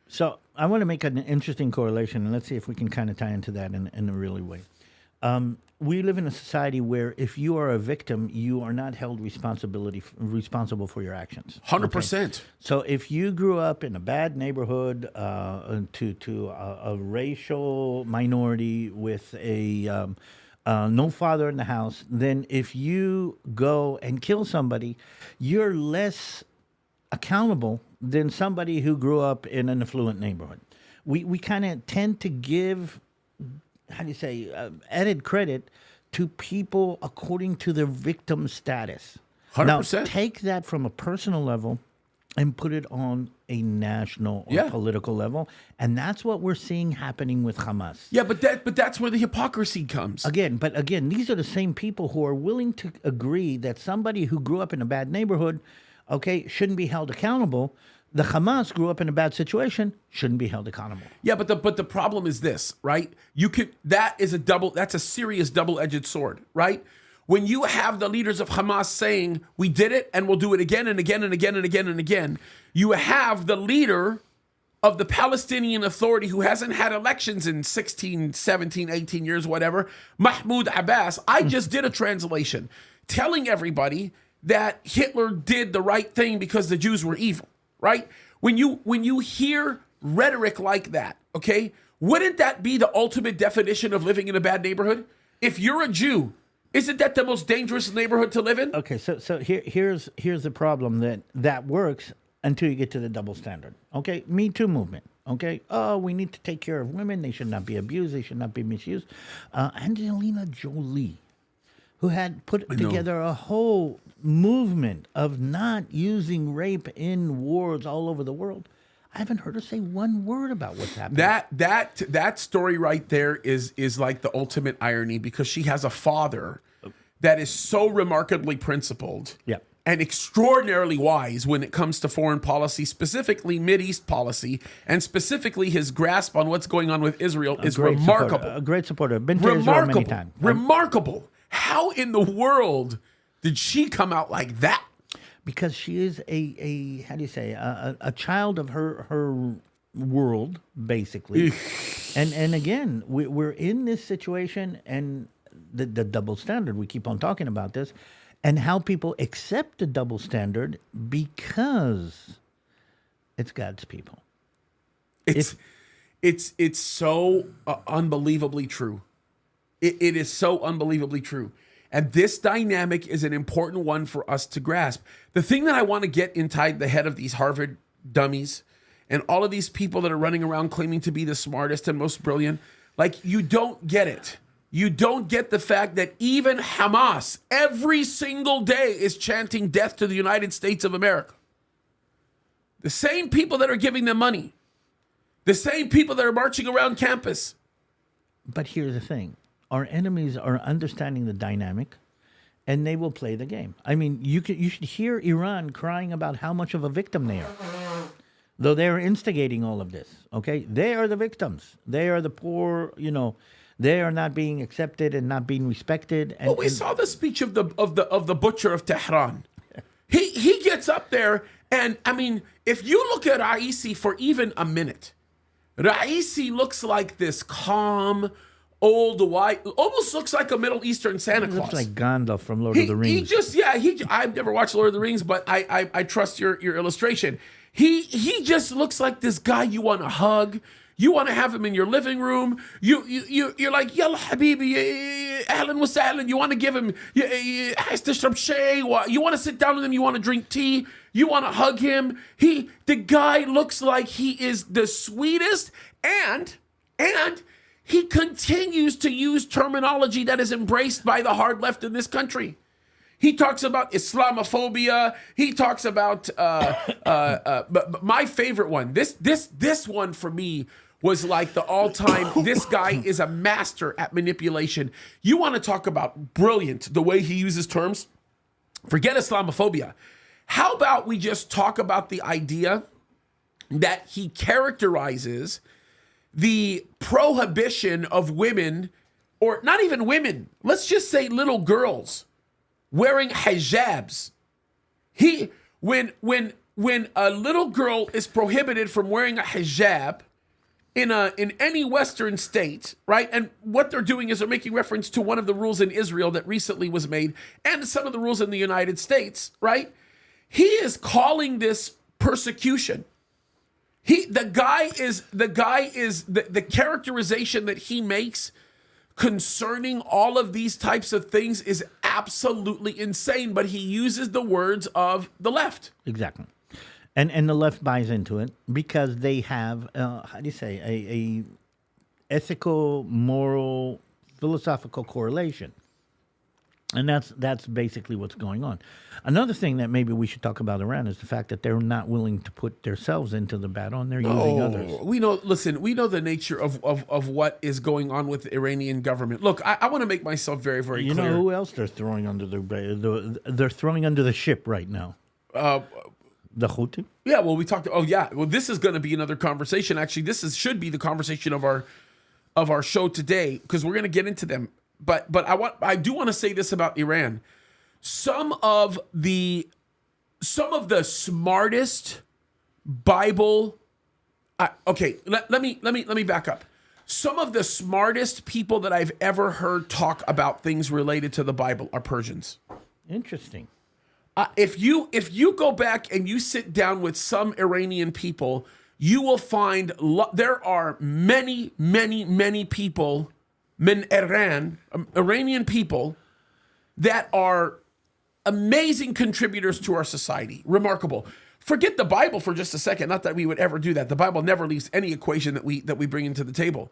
So I want to make an interesting correlation, and let's see if we can kind of tie into that in a really way. We live in a society where if you are a victim, you are not held responsible for your actions. 100%. Okay? So if you grew up in a bad neighborhood to a racial minority with a no father in the house, then if you go and kill somebody, you're less accountable than somebody who grew up in an affluent neighborhood. We kind of tend to give, added credit to people according to their victim status. 100%. Now, take that from a personal level and put it on a national or political level, and that's what we're seeing happening with Hamas. Yeah, but that's where the hypocrisy comes. Again, these are the same people who are willing to agree that somebody who grew up in a bad neighborhood, shouldn't be held accountable. The Hamas grew up in a bad situation, shouldn't be held accountable. Yeah, but the problem is this, right? That's a serious double-edged sword, right? When you have the leaders of Hamas saying, we did it and we'll do it again and again and again and again and again, you have the leader of the Palestinian Authority who hasn't had elections in 16, 17, 18 years, whatever, Mahmoud Abbas. I just did a translation telling everybody that Hitler did the right thing because the Jews were evil. Right? When you hear rhetoric like that, okay, wouldn't that be the ultimate definition of living in a bad neighborhood? If you're a Jew, isn't that the most dangerous neighborhood to live in? Okay, so here's the problem that works until you get to the double standard. Okay, Me Too movement. Okay, we need to take care of women. They should not be abused. They should not be misused. Angelina Jolie, who had put together a whole movement of not using rape in wars all over the world. I haven't heard her say one word about what's happening. That story right there is like the ultimate irony, because she has a father that is so remarkably principled and extraordinarily wise when it comes to foreign policy, specifically Mideast policy, and specifically his grasp on what's going on with Israel is remarkable. A great supporter. Been to Israel many times. Remarkable. How in the world did she come out like that? Because she is a child of her world, basically. and again, we're in this situation, and the double standard. We keep on talking about this, and how people accept the double standard because it's God's people. It's so unbelievably true. It is so unbelievably true. And this dynamic is an important one for us to grasp. The thing that I want to get inside the head of these Harvard dummies and all of these people that are running around claiming to be the smartest and most brilliant, like, you don't get it. You don't get the fact that even Hamas every single day is chanting death to the United States of America. The same people that are giving them money. The same people that are marching around campus. But here's the thing. Our enemies are understanding the dynamic, and they will play the game. I mean, you should hear Iran crying about how much of a victim they are, though they're instigating all of this. Okay, they are the victims. They are the poor. They are not being accepted and not being respected. And we saw the speech of the butcher of Tehran. He gets up there, and I mean, if you look at Raisi for even a minute, Raisi looks like this calm, old white, almost looks like a Middle Eastern Santa Claus. Looks like Gandalf from Lord of the Rings. I've never watched Lord of the Rings, but I trust your illustration. He just looks like this guy you want to hug. You want to have him in your living room. You're like, Yalla Habibi, Ahlan wa Sahlan. You want to give him, you want to sit down with him. You want to drink tea. You want to hug him. The guy looks like he is the sweetest, and he continues to use terminology that is embraced by the hard left in this country. He talks about Islamophobia. He talks about but my favorite one. This one for me was like the all-time. This guy is a master at manipulation. You want to talk about brilliant, the way he uses terms? Forget Islamophobia. How about we just talk about the idea that he characterizes the prohibition of women or not even women, let's just say little girls wearing hijabs. When a little girl is prohibited from wearing a hijab in any Western state, right? And what they're doing is they're making reference to one of the rules in Israel that recently was made and some of the rules in the United States, right? He is calling this persecution. The characterization that he makes concerning all of these types of things is absolutely insane, but he uses the words of the left. Exactly. And the left buys into it because they have, how do you say, a ethical, moral, philosophical correlation. And that's basically what's going on. Another thing that maybe we should talk about Iran is the fact that they're not willing to put themselves into the battle and they're using others. We know the nature of what is going on with the Iranian government. Look, I want to make myself very, very clear. You know who else they're throwing under they're throwing under the ship right now? The Houthi? Yeah, well, we talked. Oh, yeah. Well, this is going to be another conversation. Actually, should be the conversation of our show today because we're going to get into them. But I do want to say this about Iran. Some of the smartest Bible. Okay, let me back up. Some of the smartest people that I've ever heard talk about things related to the Bible are Persians. Interesting. If you go back and you sit down with some Iranian people, you will find there are many people, Iranian people, that are amazing contributors to our society. Remarkable. Forget the Bible for just a second. Not that we would ever do that. The Bible never leaves any equation that we bring into the table.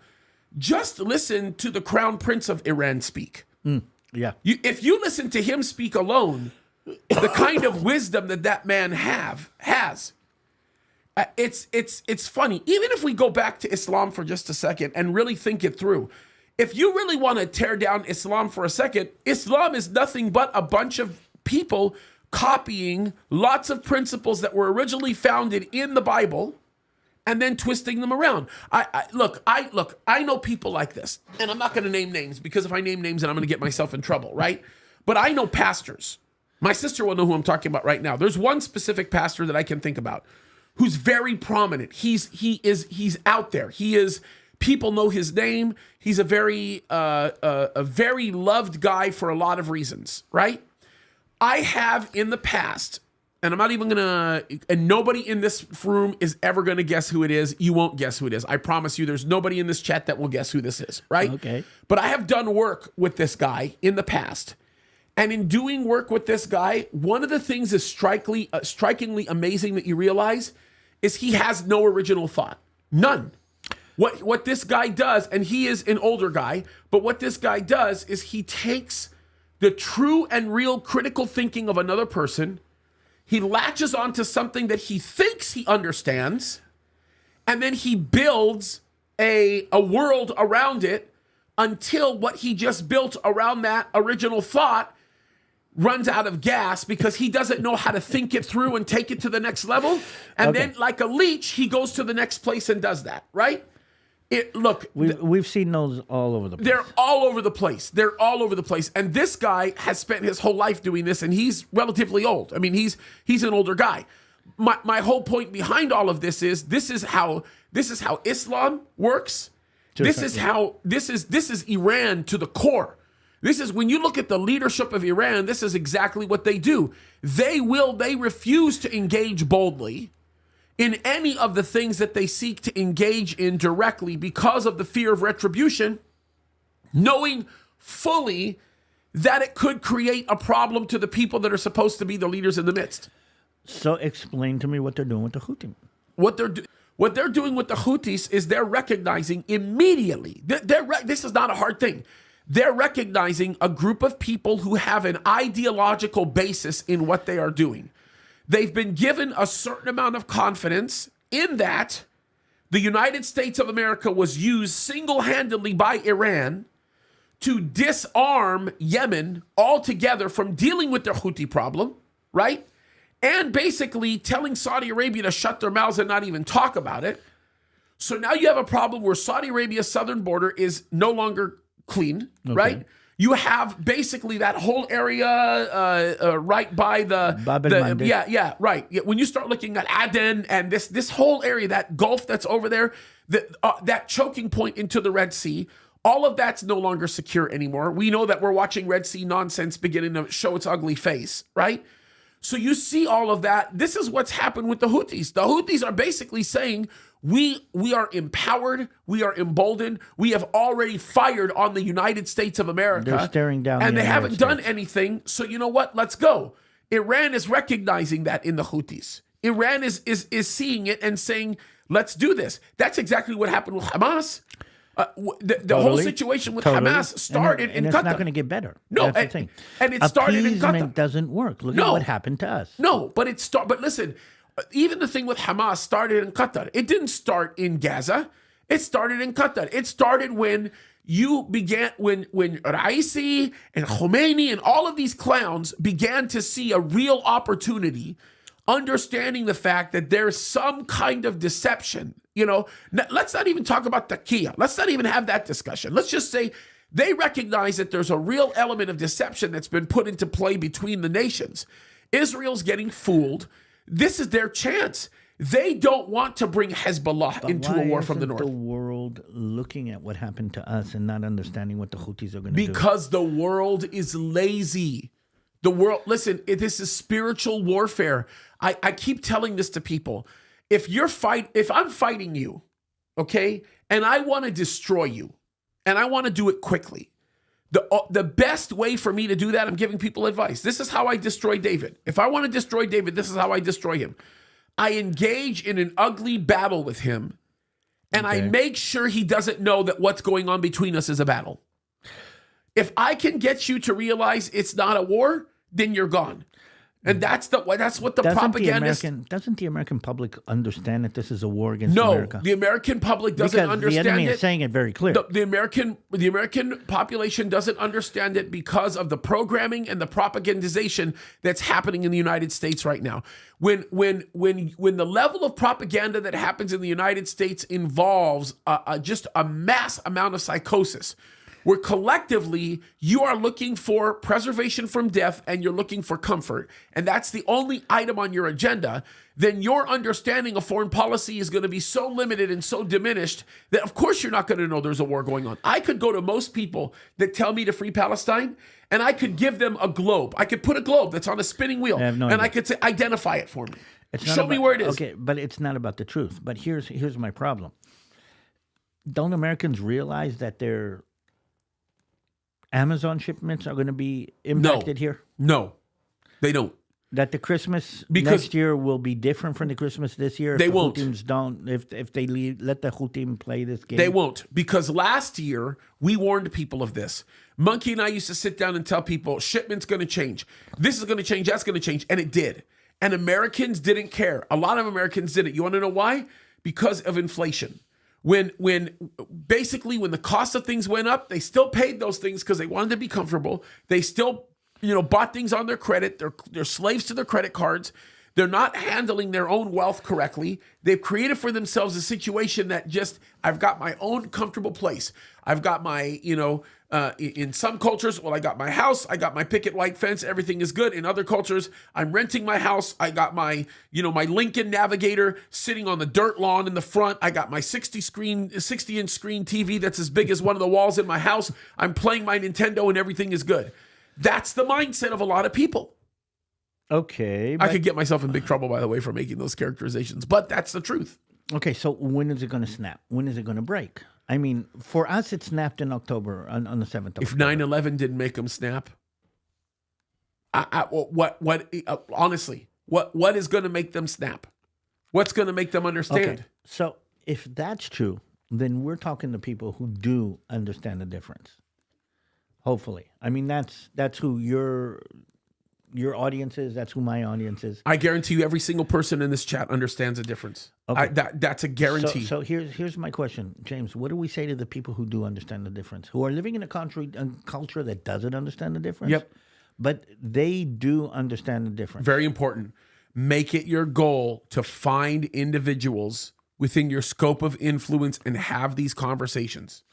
Just listen to the Crown Prince of Iran speak. Yeah. If you listen to him speak alone, the kind of wisdom that man has, it's funny. Even if we go back to Islam for just a second and really think it through, if you really want to tear down Islam for a second, Islam is nothing but a bunch of people copying lots of principles that were originally founded in the Bible and then twisting them around. I know people like this, and I'm not going to name names because if I name names, then I'm going to get myself in trouble, right? But I know pastors. My sister will know who I'm talking about right now. There's one specific pastor that I can think about who's very prominent. He's out there. People know his name. He's a very loved guy for a lot of reasons, right? I have in the past, and I'm not even gonna, and nobody in this room is ever gonna guess who it is. You won't guess who it is. I promise you, there's nobody in this chat that will guess who this is, right? Okay. But I have done work with this guy in the past. And in doing work with this guy, one of the things is strikingly amazing that you realize is he has no original thought. None. What this guy does, and he is an older guy, but what this guy does is he takes the true and real critical thinking of another person, he latches onto something that he thinks he understands, and then he builds a world around it until what he just built around that original thought runs out of gas because he doesn't know how to think it through and take it to the next level. And then like a leech, he goes to the next place and does that, right? We've seen those all over the place. They're all over the place. They're all over the place. And this guy has spent his whole life doing this, and he's relatively old. I mean, he's an older guy. My whole point behind all of this is how Islam works. This is Iran to the core. This is when you look at the leadership of Iran, this is exactly what they do. They refuse to engage boldly in any of the things that they seek to engage in directly because of the fear of retribution, knowing fully that it could create a problem to the people that are supposed to be the leaders in the midst. So explain to me what they're doing with the Houthis. What they're doing with the Houthis is they're recognizing immediately, this is not a hard thing, they're recognizing a group of people who have an ideological basis in what they are doing. They've been given a certain amount of confidence in that the United States of America was used single-handedly by Iran to disarm Yemen altogether from dealing with their Houthi problem, right? And basically telling Saudi Arabia to shut their mouths and not even talk about it. So now you have a problem where Saudi Arabia's southern border is no longer clean, right? You have basically that whole area right by right. Yeah, when you start looking at Aden and this whole area, that Gulf that's over there, that choking point into the Red Sea, all of that's no longer secure anymore. We know that we're watching Red Sea nonsense beginning to show its ugly face, right? So you see all of that. This is what's happened with the Houthis. The Houthis are basically saying, we are empowered, we are emboldened, we have already fired on the United States of America. They're staring down and the they haven't United done anything. So you know what? Let's go. Iran is recognizing that in the Houthis. Iran is seeing it and saying, let's do this. That's exactly what happened with Hamas. The whole situation with Hamas started in Qatar. And it's not going to get better. No, that's the thing. And it started in Qatar. Appeasement doesn't work. Look at what happened to us. No, but but listen, even the thing with Hamas started in Qatar. It didn't start in Gaza. It started in Qatar. It started when when Raisi and Khomeini and all of these clowns began to see a real opportunity, understanding the fact that there's some kind of deception. Let's not even talk about taqiyya. Let's not even have that discussion. Let's just say they recognize that there's a real element of deception that's been put into play between the nations. Israel's getting fooled. This is their chance. They don't want to bring Hezbollah into a war from the north. The world looking at what happened to us and not understanding what the Houthis are going to do. Because the world is lazy. The world, listen, this is spiritual warfare. I keep telling this to people. If I'm fighting you, okay, and I want to destroy you, and I want to do it quickly, the best way for me to do that, I'm giving people advice. This is how I destroy David. If I want to destroy David, this is how I destroy him. I engage in an ugly battle with him, and I make sure he doesn't know that what's going on between us is a battle. If I can get you to realize it's not a war, then you're gone. And that's what the propaganda. Doesn't the American public understand that this is a war against America? No, the American public doesn't understand it. The enemy is saying it very clear. The American population doesn't understand it because of the programming and the propagandization that's happening in the United States right now. When the level of propaganda that happens in the United States involves just a mass amount of psychosis, where collectively you are looking for preservation from death and you're looking for comfort, and that's the only item on your agenda, then your understanding of foreign policy is going to be so limited and so diminished that of course you're not going to know there's a war going on. I could go to most people that tell me to free Palestine, and I could give them a globe. I could put a globe that's on a spinning wheel, and I could say, identify it for me. Show me where it is. Okay, but it's not about the truth. But here's my problem. Don't Americans realize that their Amazon shipments are going to be impacted here? No, they don't. That the Christmas next year will be different from the Christmas this year? They won't. If they let the Houthis play this game? They won't, because last year we warned people of this. Monkey and I used to sit down and tell people, shipment's going to change. This is going to change, that's going to change. And it did. And Americans didn't care. A lot of Americans didn't. You want to know why? Because of inflation. When the cost of things went up, they still paid those things because they wanted to be comfortable. They still, bought things on their credit. They're slaves to their credit cards. They're not handling their own wealth correctly. They've created for themselves a situation that I've got my own comfortable place. I've got my, in some cultures, I got my house, I got my picket white fence, everything is good. In other cultures, I'm renting my house. I got my, my Lincoln Navigator sitting on the dirt lawn in the front. I got my 60-inch screen TV that's as big as one of the walls in my house. I'm playing my Nintendo and everything is good. That's the mindset of a lot of people. Okay. I could get myself in big trouble, by the way, for making those characterizations, but that's the truth. Okay, so when is it going to snap? When is it going to break? I mean, for us, it snapped in October, on the 7th of October. If 9/11 didn't make them snap, honestly, what is going to make them snap? What's going to make them understand? Okay, so if that's true, then we're talking to people who do understand the difference. Hopefully. I mean, that's who your audience is. That's who my audience is. I guarantee you every single person in this chat understands the difference. Okay. That's a guarantee. So here's my question, James. What do we say to the people who do understand the difference, who are living in a culture that doesn't understand the difference? Yep. But they do understand the difference. Very important. Make it your goal to find individuals within your scope of influence and have these conversations.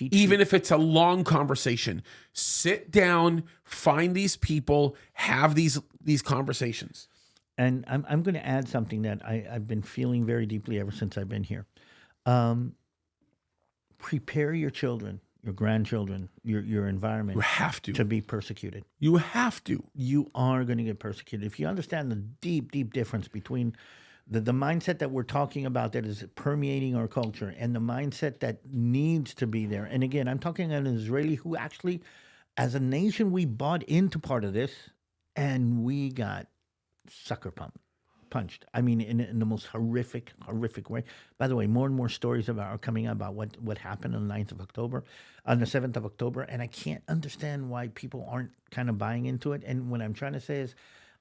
Even if it's a long conversation, sit down, find these people, have these conversations. And I'm going to add something that I've been feeling very deeply ever since I've been here. Prepare your children, your grandchildren, your environment. You have to be persecuted. You have to. You are going to get persecuted. If you understand the deep, deep difference between the mindset that we're talking about that is permeating our culture and the mindset that needs to be there. And again, I'm talking an Israeli who actually, as a nation, we bought into part of this and we got sucker punched. I mean, in the most horrific way. By the way, more and more stories are coming out about what happened on the 9th of October, on the 7th of October. And I can't understand why people aren't kind of buying into it. And what I'm trying to say is,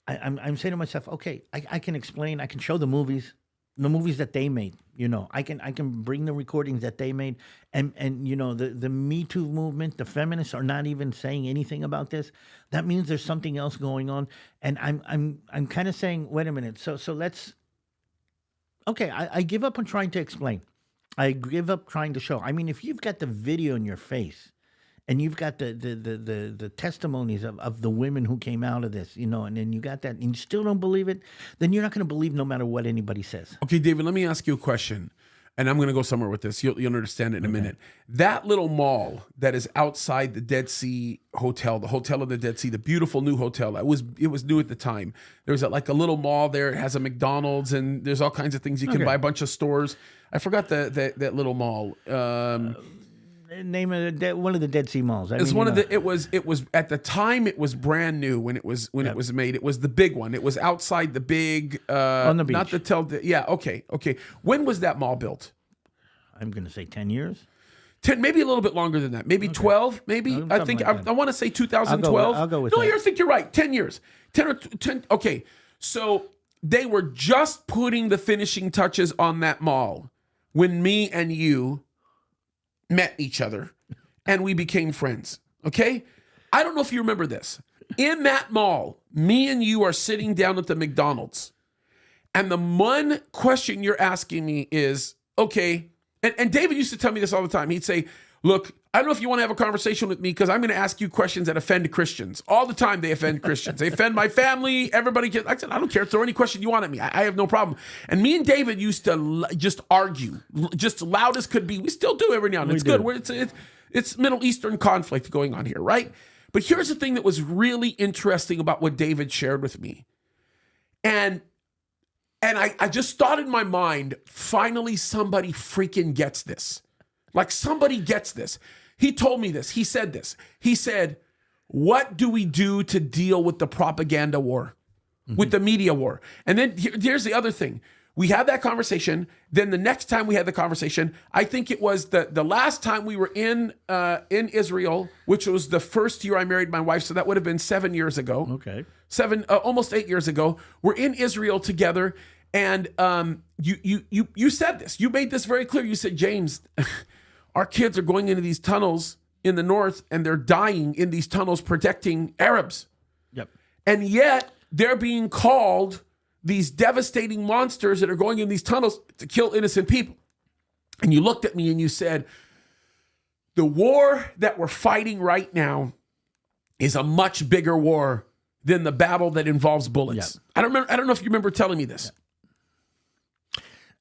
I'm saying to myself, okay, I can explain, I can show the movies that they made. I can bring the recordings that they made, and the Me Too movement, the feminists are not even saying anything about this. That means there's something else going on, and I'm kind of saying, wait a minute, so let's. Okay, I give up on trying to explain. I give up trying to show. I mean, if you've got the video in your face. And you've got the testimonies of the women who came out of this, and then you got that, and you still don't believe it, then you're not going to believe no matter what anybody says. Okay, David, let me ask you a question, and I'm going to go somewhere with this. You'll understand it in a minute. That little mall that is outside the Dead Sea Hotel, the Hotel of the Dead Sea, the beautiful new hotel. It was new at the time. There's like a little mall there. It has a McDonald's, and there's all kinds of things you can buy. A bunch of stores. I forgot that little mall. Name of one of the Dead Sea malls. It was at the time it was brand new when it was made. It was the big one. It was outside the big on the beach. Not the okay. When was that mall built? I'm going to say 10 years. 10, maybe a little bit longer than that. Maybe 12. Maybe I think I want to say 2012. I'll go with no, that. I think you're right. 10 years. 10. Okay, so they were just putting the finishing touches on that mall when me and you met each other and we became friends. Okay? I don't know if you remember this. In that mall, me and you are sitting down at the McDonald's. And the one question you're asking me is, okay, and David used to tell me this all the time. He'd say, look, I don't know if you want to have a conversation with me because I'm going to ask you questions that offend Christians. All the time they offend Christians. They offend my family. Everybody gets. I said, I don't care. Throw any question you want at me. I have no problem. And me and David used to just argue, just loud as could be. We still do every now and then. It's good. It's Middle Eastern conflict going on here, right? But here's the thing that was really interesting about what David shared with me. And I just thought in my mind, finally somebody freaking gets this. Like somebody gets this. He told me this. He said this. He said, what do we do to deal with the propaganda war, with the media war? And then here's the other thing. We had that conversation. Then the next time we had the conversation, I think it was the last time we were in Israel, which was the first year I married my wife. So that would have been 7 years ago. Okay. Almost 8 years ago. We're in Israel together. And you said this. You made this very clear. You said, James, our kids are going into these tunnels in the north and they're dying in these tunnels protecting Arabs. Yep. And yet they're being called these devastating monsters that are going in these tunnels to kill innocent people. And you looked at me and you said, the war that we're fighting right now is a much bigger war than the battle that involves bullets. Yep. I don't know if you remember telling me this. Yep.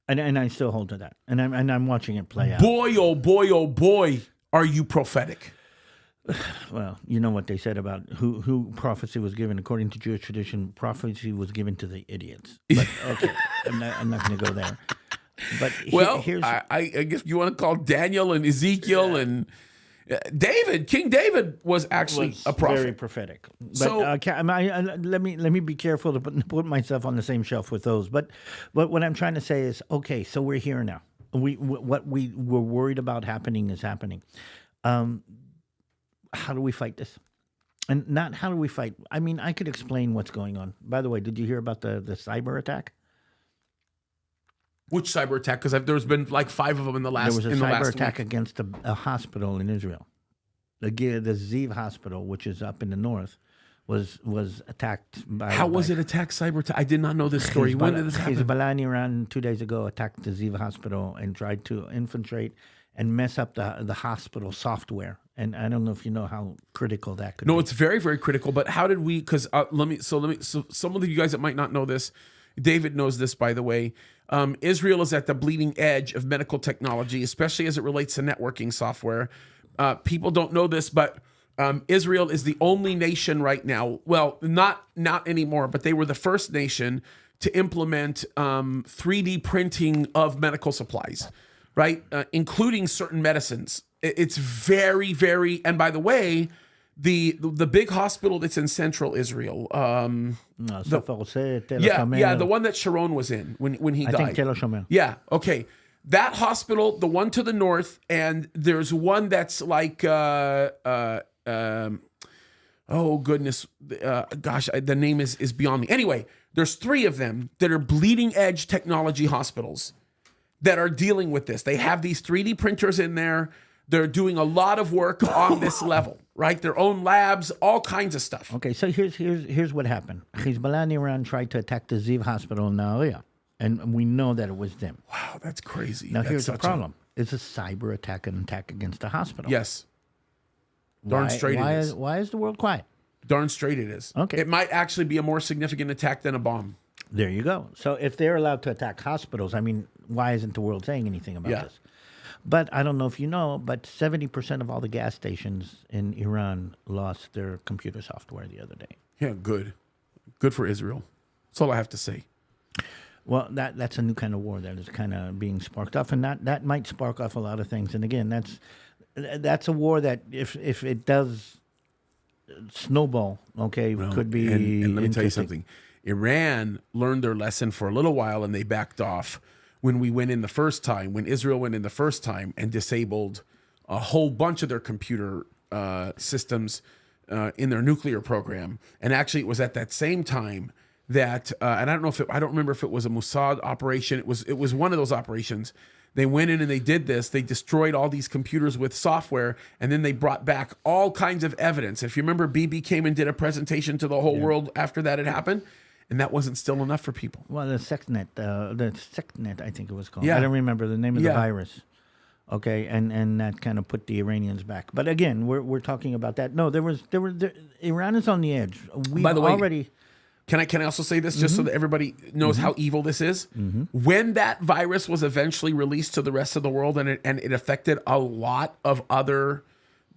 And I still hold to that. And I'm watching it play out. Boy, oh boy, are you prophetic. Well, you know what they said about who prophecy was given. According to Jewish tradition, prophecy was given to the idiots. But okay, I'm not going to go there. But here's I guess you want to call Daniel and Ezekiel and David. King David was actually a prophet. Very prophetic. But so let me be careful to put myself on the same shelf with those. But what I'm trying to say is, okay, so we're here now. What we were worried about happening is happening. How do we fight this? And not how do we fight? I mean, I could explain what's going on. By the way, did you hear about the cyber attack? Which cyber attack? Because there's been like 5 of them in the last week. There was a cyber attack against a hospital in Israel. The Ziv hospital, which is up in the north, was attacked by... How was it attacked, cyber attack? I did not know this story. When did this happen? Hezbollah in Iran 2 days ago attacked the Ziv hospital and tried to infiltrate and mess up the hospital software. And I don't know if you know how critical that could be. No, it's very, very critical. But how did we? Because so some of you guys that might not know this, David knows this, by the way. Israel is at the bleeding edge of medical technology, especially as it relates to networking software. People don't know this, but Israel is the only nation right now. Well, not anymore, but they were the first nation to implement 3D printing of medical supplies, right? Including certain medicines. It's very, very, and by the way, the big hospital that's in central Israel. The one that Sharon was in when he died. I think Tel Shomer. Yeah, okay. That hospital, the one to the north, and there's one that's like, oh goodness, gosh, the name is beyond me. Anyway, there's 3 of them that are bleeding edge technology hospitals that are dealing with this. They have these 3D printers in there. They're doing a lot of work on this level, right? Their own labs, all kinds of stuff. Okay, so here's what happened. Hezbollah in Iran tried to attack the Ziv hospital in Nahariya, and we know that it was them. Wow, that's crazy. Now here's the problem. It's a cyber attack, an attack against the hospital. Yes. Darn straight it is. Why is the world quiet? Darn straight it is. Okay. It might actually be a more significant attack than a bomb. There you go. So if they're allowed to attack hospitals, I mean, why isn't the world saying anything about this? But I don't know if you know, but 70% of all the gas stations in Iran lost their computer software the other day. Yeah, good. Good for Israel. That's all I have to say. Well, that's a new kind of war that is kind of being sparked off, and that might spark off a lot of things. And again, that's a war that if it does snowball, okay, could be. And let me tell you something. Iran learned their lesson for a little while, and they backed off when we went in the first time, when Israel went in the first time and disabled a whole bunch of their computer systems in their nuclear program. And actually, it was at that same time that, and I don't remember if it was a Mossad operation. It was one of those operations. They went in and they did this. They destroyed all these computers with software, and then they brought back all kinds of evidence. If you remember, Bibi came and did a presentation to the whole world after that had happened, and that wasn't still enough for people. Well, the SecNet, I think it was called. I don't remember the name of the virus. Okay, and that kind of put the Iranians back. But again, we're talking about that. No, Iran is on the edge. By the way, Can I also say this just so that everybody knows how evil this is? When that virus was eventually released to the rest of the world, and it affected a lot of other,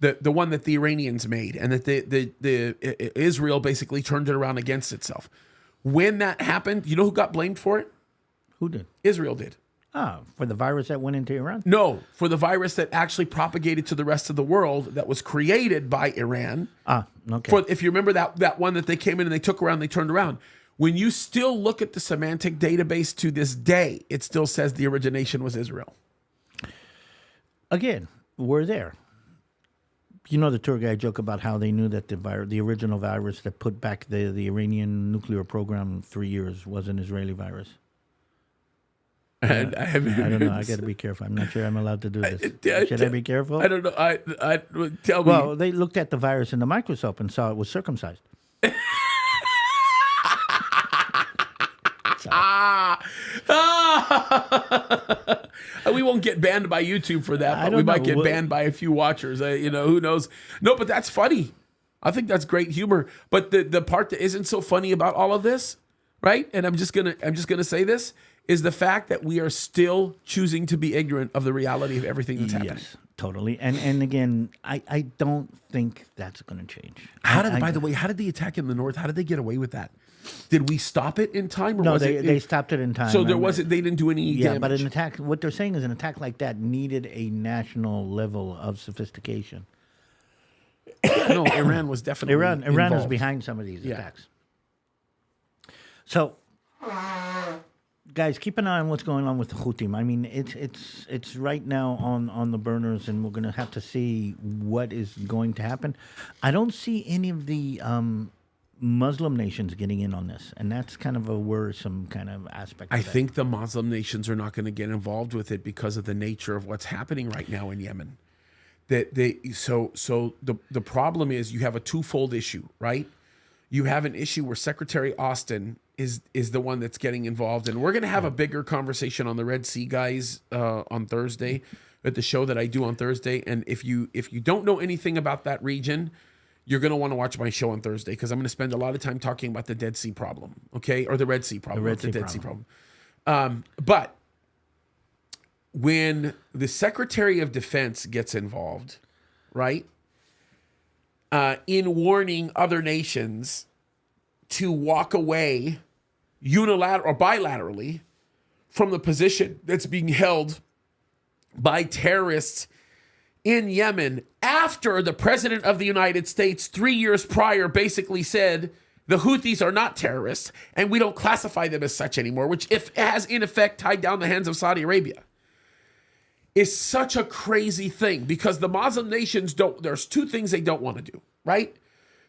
the one that the Iranians made, and that the Israel basically turned it around against itself. When that happened, you know who got blamed for it? Who did? Israel did. For the virus that went into Iran? No, for the virus that actually propagated to the rest of the world that was created by Iran. Okay. If you remember that one that they came in and they took around, they turned around. When you still look at the semantic database to this day, it still says the origination was Israel. Again, we're there. You know the tour guide joke about how they knew that the original virus that put back the Iranian nuclear program 3 years was an Israeli virus. I don't know. I got to be careful. I'm not sure I'm allowed to do this. Should I be careful? I don't know. Tell me. Well, they looked at the virus in the microscope and saw it was circumcised. We won't get banned by YouTube for that, but we might get banned by a few watchers. Who knows? No, but that's funny. I think that's great humor. But the part that isn't so funny about all of this, right? And I'm just gonna say this, is the fact that we are still choosing to be ignorant of the reality of everything that's happening. Yes, totally. And again, I don't think that's going to change. By the way, how did the attack in the north? How did they get away with that? Did we stop it in time? Or no, they stopped it in time. So they didn't do any damage. But an attack, what they're saying is an attack like that needed a national level of sophistication. No, Iran was definitely Iran is behind some of these attacks. So, guys, keep an eye on what's going on with the Houthis. I mean, it's right now on the burners, and we're going to have to see what is going to happen. I don't see any of the Muslim nations getting in on this, and that's kind of a worrisome kind of aspect. I think the Muslim nations are not going to get involved with it because of the nature of what's happening right now in Yemen. So the problem is you have a twofold issue, right? You have an issue where Secretary Austin is the one that's getting involved, and we're going to have a bigger conversation on the Red Sea, guys, on Thursday. at the show that I do on Thursday. And if you don't know anything about that region, you're going to want to watch my show on Thursday, because I'm going to spend a lot of time talking about the Dead Sea problem, okay? Or the Red Sea problem, the Dead Sea problem. But when the Secretary of Defense gets involved, right, in warning other nations to walk away unilaterally or bilaterally from the position that's being held by terrorists in Yemen, after the President of the United States 3 years prior basically said the Houthis are not terrorists and we don't classify them as such anymore, which has in effect tied down the hands of Saudi Arabia, is such a crazy thing, because the Muslim nations there's two things they don't want to do, right?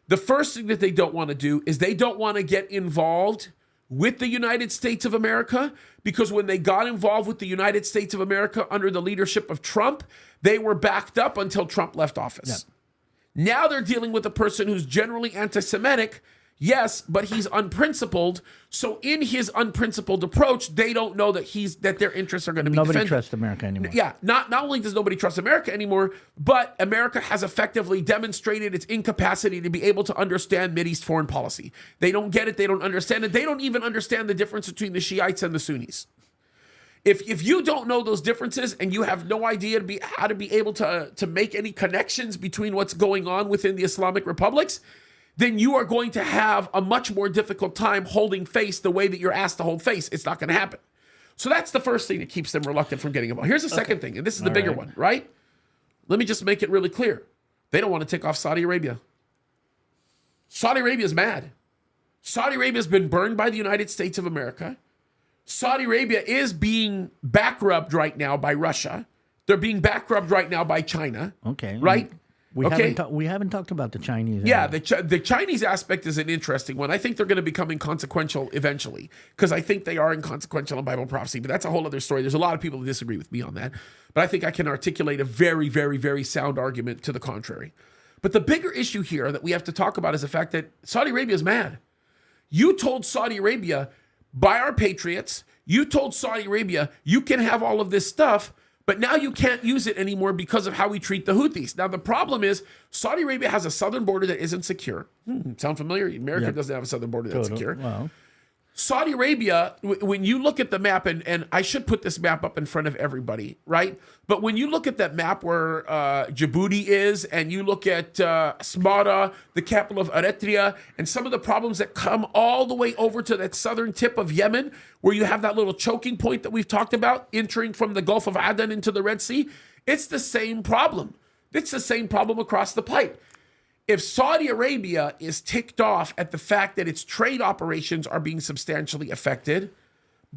The first thing that they don't want to do is they don't want to get involved with the United States of America, because when they got involved with the United States of America under the leadership of Trump, they were backed up until Trump left office. Yeah. Now they're dealing with a person who's generally anti-Semitic, yes, but he's unprincipled. So in his unprincipled approach, they don't know that their interests are going to be defended. Nobody trusts America anymore. Yeah, not only does nobody trust America anymore, but America has effectively demonstrated its incapacity to be able to understand Mideast foreign policy. They don't get it. They don't understand it. They don't even understand the difference between the Shiites and the Sunnis. If you don't know those differences and you have no idea how to be able to make any connections between what's going on within the Islamic republics, then you are going to have a much more difficult time holding face the way that you're asked to hold face. It's not going to happen. So that's the first thing that keeps them reluctant from getting involved. Here's the second thing, and this is the bigger one, right? Let me just make it really clear. They don't want to take off Saudi Arabia. Saudi Arabia is mad. Saudi Arabia has been burned by the United States of America. Saudi Arabia is being backrubbed right now by Russia. They're being backrubbed right now by China. Okay. Right? We haven't talked about the Chinese. Yeah, the Chinese aspect is an interesting one. I think they're going to become inconsequential eventually, because I think they are inconsequential in Bible prophecy, but that's a whole other story. There's a lot of people who disagree with me on that, but I think I can articulate a very, very, very sound argument to the contrary. But the bigger issue here that we have to talk about is the fact that Saudi Arabia is mad. You told Saudi Arabia, buy our patriots. You told Saudi Arabia, you can have all of this stuff, but now you can't use it anymore because of how we treat the Houthis. Now, the problem is Saudi Arabia has a southern border that isn't secure. Sound familiar? America doesn't have a southern border that's secure. Wow. Saudi Arabia, when you look at the map, and I should put this map up in front of everybody, right? But when you look at that map where Djibouti is, and you look at Smara, the capital of Eritrea, and some of the problems that come all the way over to that southern tip of Yemen, where you have that little choking point that we've talked about, entering from the Gulf of Aden into the Red Sea, it's the same problem. It's the same problem across the pipe. If Saudi Arabia is ticked off at the fact that its trade operations are being substantially affected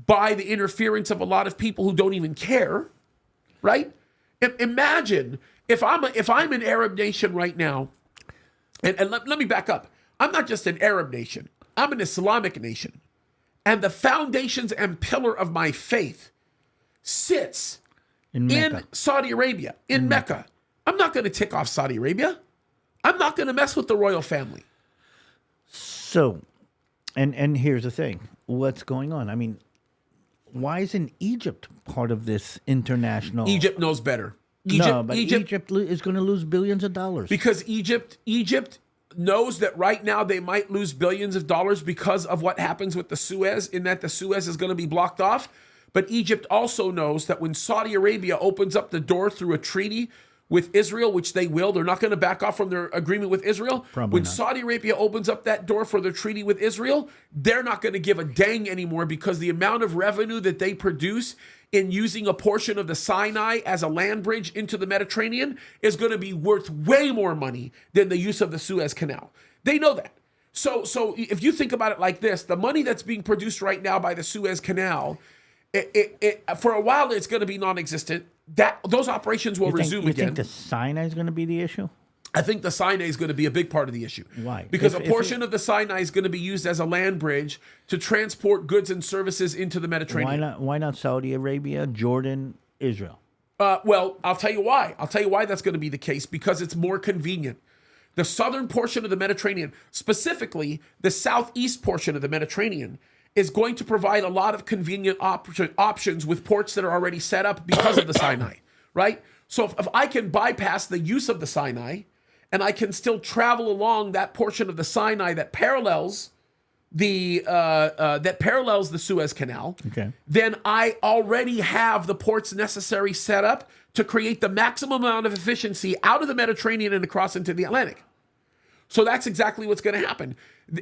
by the interference of a lot of people who don't even care, right? Imagine if I'm an Arab nation right now, and let me back up. I'm not just an Arab nation. I'm an Islamic nation. And the foundations and pillar of my faith sits in Saudi Arabia, in Mecca. I'm not going to tick off Saudi Arabia. I'm not going to mess with the royal family. So, and here's the thing. What's going on? I mean, why isn't Egypt part of this international? Egypt knows better. Egypt is going to lose billions of dollars. Because Egypt knows that right now they might lose billions of dollars because of what happens with the Suez, in that the Suez is going to be blocked off. But Egypt also knows that when Saudi Arabia opens up the door through a treaty with Israel, which they will, they're not going to back off from their agreement with Israel. When Saudi Arabia opens up that door for their treaty with Israel, they're not going to give a dang anymore, because the amount of revenue that they produce in using a portion of the Sinai as a land bridge into the Mediterranean is going to be worth way more money than the use of the Suez Canal. They know that. So if you think about it like this, the money that's being produced right now by the Suez Canal, for a while it's going to be non-existent. Those operations will resume again. You think the Sinai is going to be the issue? I think the Sinai is going to be a big part of the issue. Why? Because a portion of the Sinai is going to be used as a land bridge to transport goods and services into the Mediterranean. Why not Saudi Arabia, Jordan, Israel? Well, I'll tell you why. I'll tell you why that's going to be the case. Because it's more convenient. The southern portion of the Mediterranean, specifically the southeast portion of the Mediterranean, is going to provide a lot of convenient options with ports that are already set up because of the Sinai, right? So if I can bypass the use of the Sinai and I can still travel along that portion of the Sinai that parallels the Suez Canal, then I already have the ports necessary set up to create the maximum amount of efficiency out of the Mediterranean and across into the Atlantic. So that's exactly what's going to happen.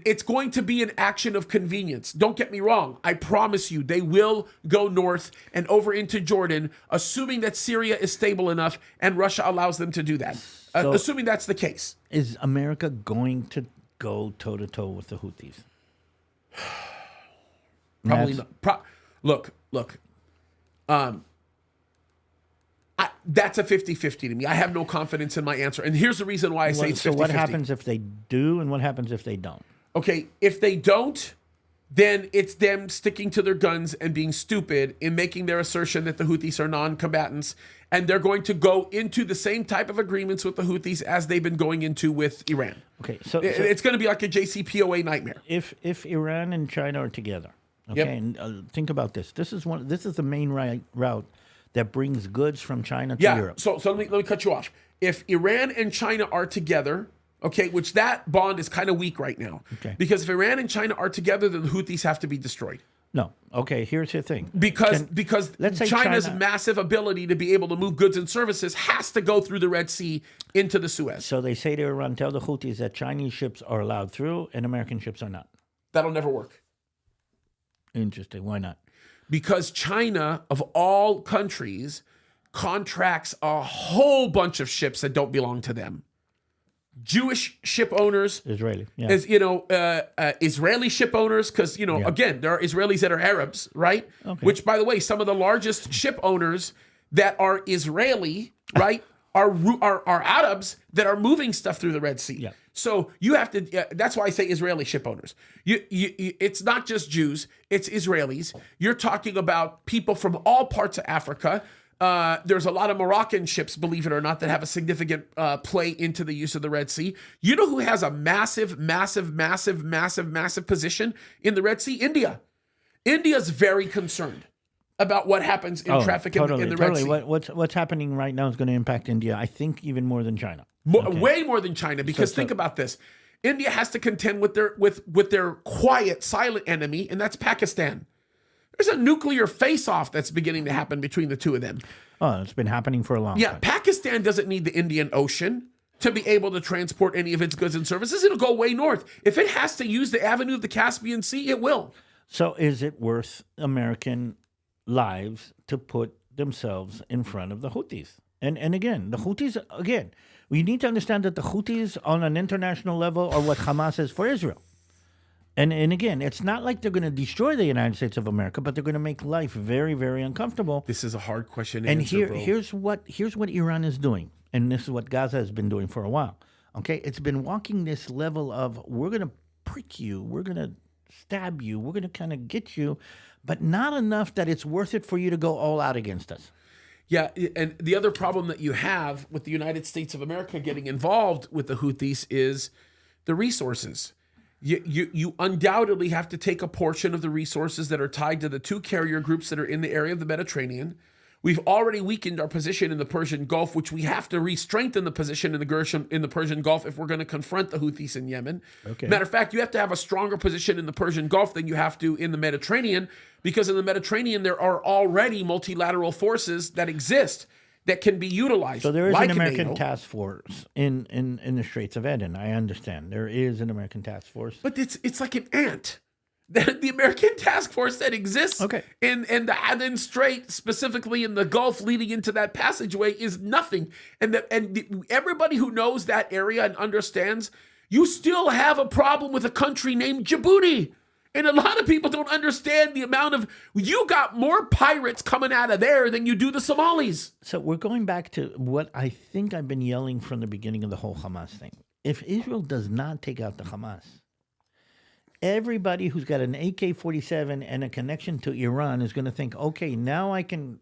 It's going to be an action of convenience. Don't get me wrong. I promise you, they will go north and over into Jordan, assuming that Syria is stable enough and Russia allows them to do that. So assuming that's the case. Is America going to go toe-to-toe with the Houthis? Probably not. Look. That's a 50-50 to me. I have no confidence in my answer. And here's the reason why I say it's 50-50. So what happens if they do and what happens if they don't? Okay, if they don't, then it's them sticking to their guns and being stupid in making their assertion that the Houthis are non-combatants. And they're going to go into the same type of agreements with the Houthis as they've been going into with Iran. Okay, so it's going to be like a JCPOA nightmare. If Iran and China are together, okay, and think about this. This is the main route that brings goods from China to Europe. So let me cut you off. If Iran and China are together, okay, which that bond is kind of weak right now. Okay. Because if Iran and China are together, then the Houthis have to be destroyed. No. Okay, here's the thing. Because let's say China's massive ability to be able to move goods and services has to go through the Red Sea into the Suez. So they say to Iran, tell the Houthis that Chinese ships are allowed through and American ships are not. That'll never work. Interesting. Why not? Because China, of all countries, contracts a whole bunch of ships that don't belong to them. Jewish ship owners, Israeli ship owners, because again, there are Israelis that are Arabs, right? Okay. Which, by the way, some of the largest ship owners that are Israeli, right, are Arabs that are moving stuff through the Red Sea. Yeah. So you have to. That's why I say Israeli ship owners. It's not just Jews; it's Israelis. You're talking about people from all parts of Africa. There's a lot of Moroccan ships, believe it or not, that have a significant play into the use of the Red Sea. You know who has a massive position in the Red Sea? India. India's very concerned about what happens in traffic in the Red Sea. What's happening right now is going to impact India, I think, even more than China. Way more than China, because think about this. India has to contend with their quiet, silent enemy, and that's Pakistan. There's a nuclear face-off that's beginning to happen between the two of them. Oh, it's been happening for a long time. Yeah, Pakistan doesn't need the Indian Ocean to be able to transport any of its goods and services. It'll go way north. If it has to use the avenue of the Caspian Sea, it will. So is it worth American lives to put themselves in front of the Houthis? And again, the Houthis, we need to understand that the Houthis on an international level are what Hamas is for Israel. And again, it's not like they're going to destroy the United States of America, but they're going to make life very, very uncomfortable. This is a hard question to answer, bro. Here's what Iran is doing, and this is what Gaza has been doing for a while. Okay, it's been walking this level of we're going to prick you, we're going to stab you, we're going to kind of get you, but not enough that it's worth it for you to go all out against us. Yeah, and the other problem that you have with the United States of America getting involved with the Houthis is the resources. You undoubtedly have to take a portion of the resources that are tied to the two carrier groups that are in the area of the Mediterranean. We've already weakened our position in the Persian Gulf, which we have to re-strengthen the position in the Persian Gulf if we're going to confront the Houthis in Yemen. Okay. Matter of fact, you have to have a stronger position in the Persian Gulf than you have to in the Mediterranean, because in the Mediterranean there are already multilateral forces that exist that can be utilized. So there is an American task force in the Straits of Aden. I understand. There is an American task force. But it's like an ant. The American task force that exists in the Aden Strait, specifically in the Gulf leading into that passageway, is nothing. And everybody who knows that area and understands, you still have a problem with a country named Djibouti. And a lot of people don't understand the amount of, you got more pirates coming out of there than you do the Somalis. So we're going back to what I think I've been yelling from the beginning of the whole Hamas thing. If Israel does not take out the Hamas, everybody who's got an AK-47 and a connection to Iran is going to think, okay, now I can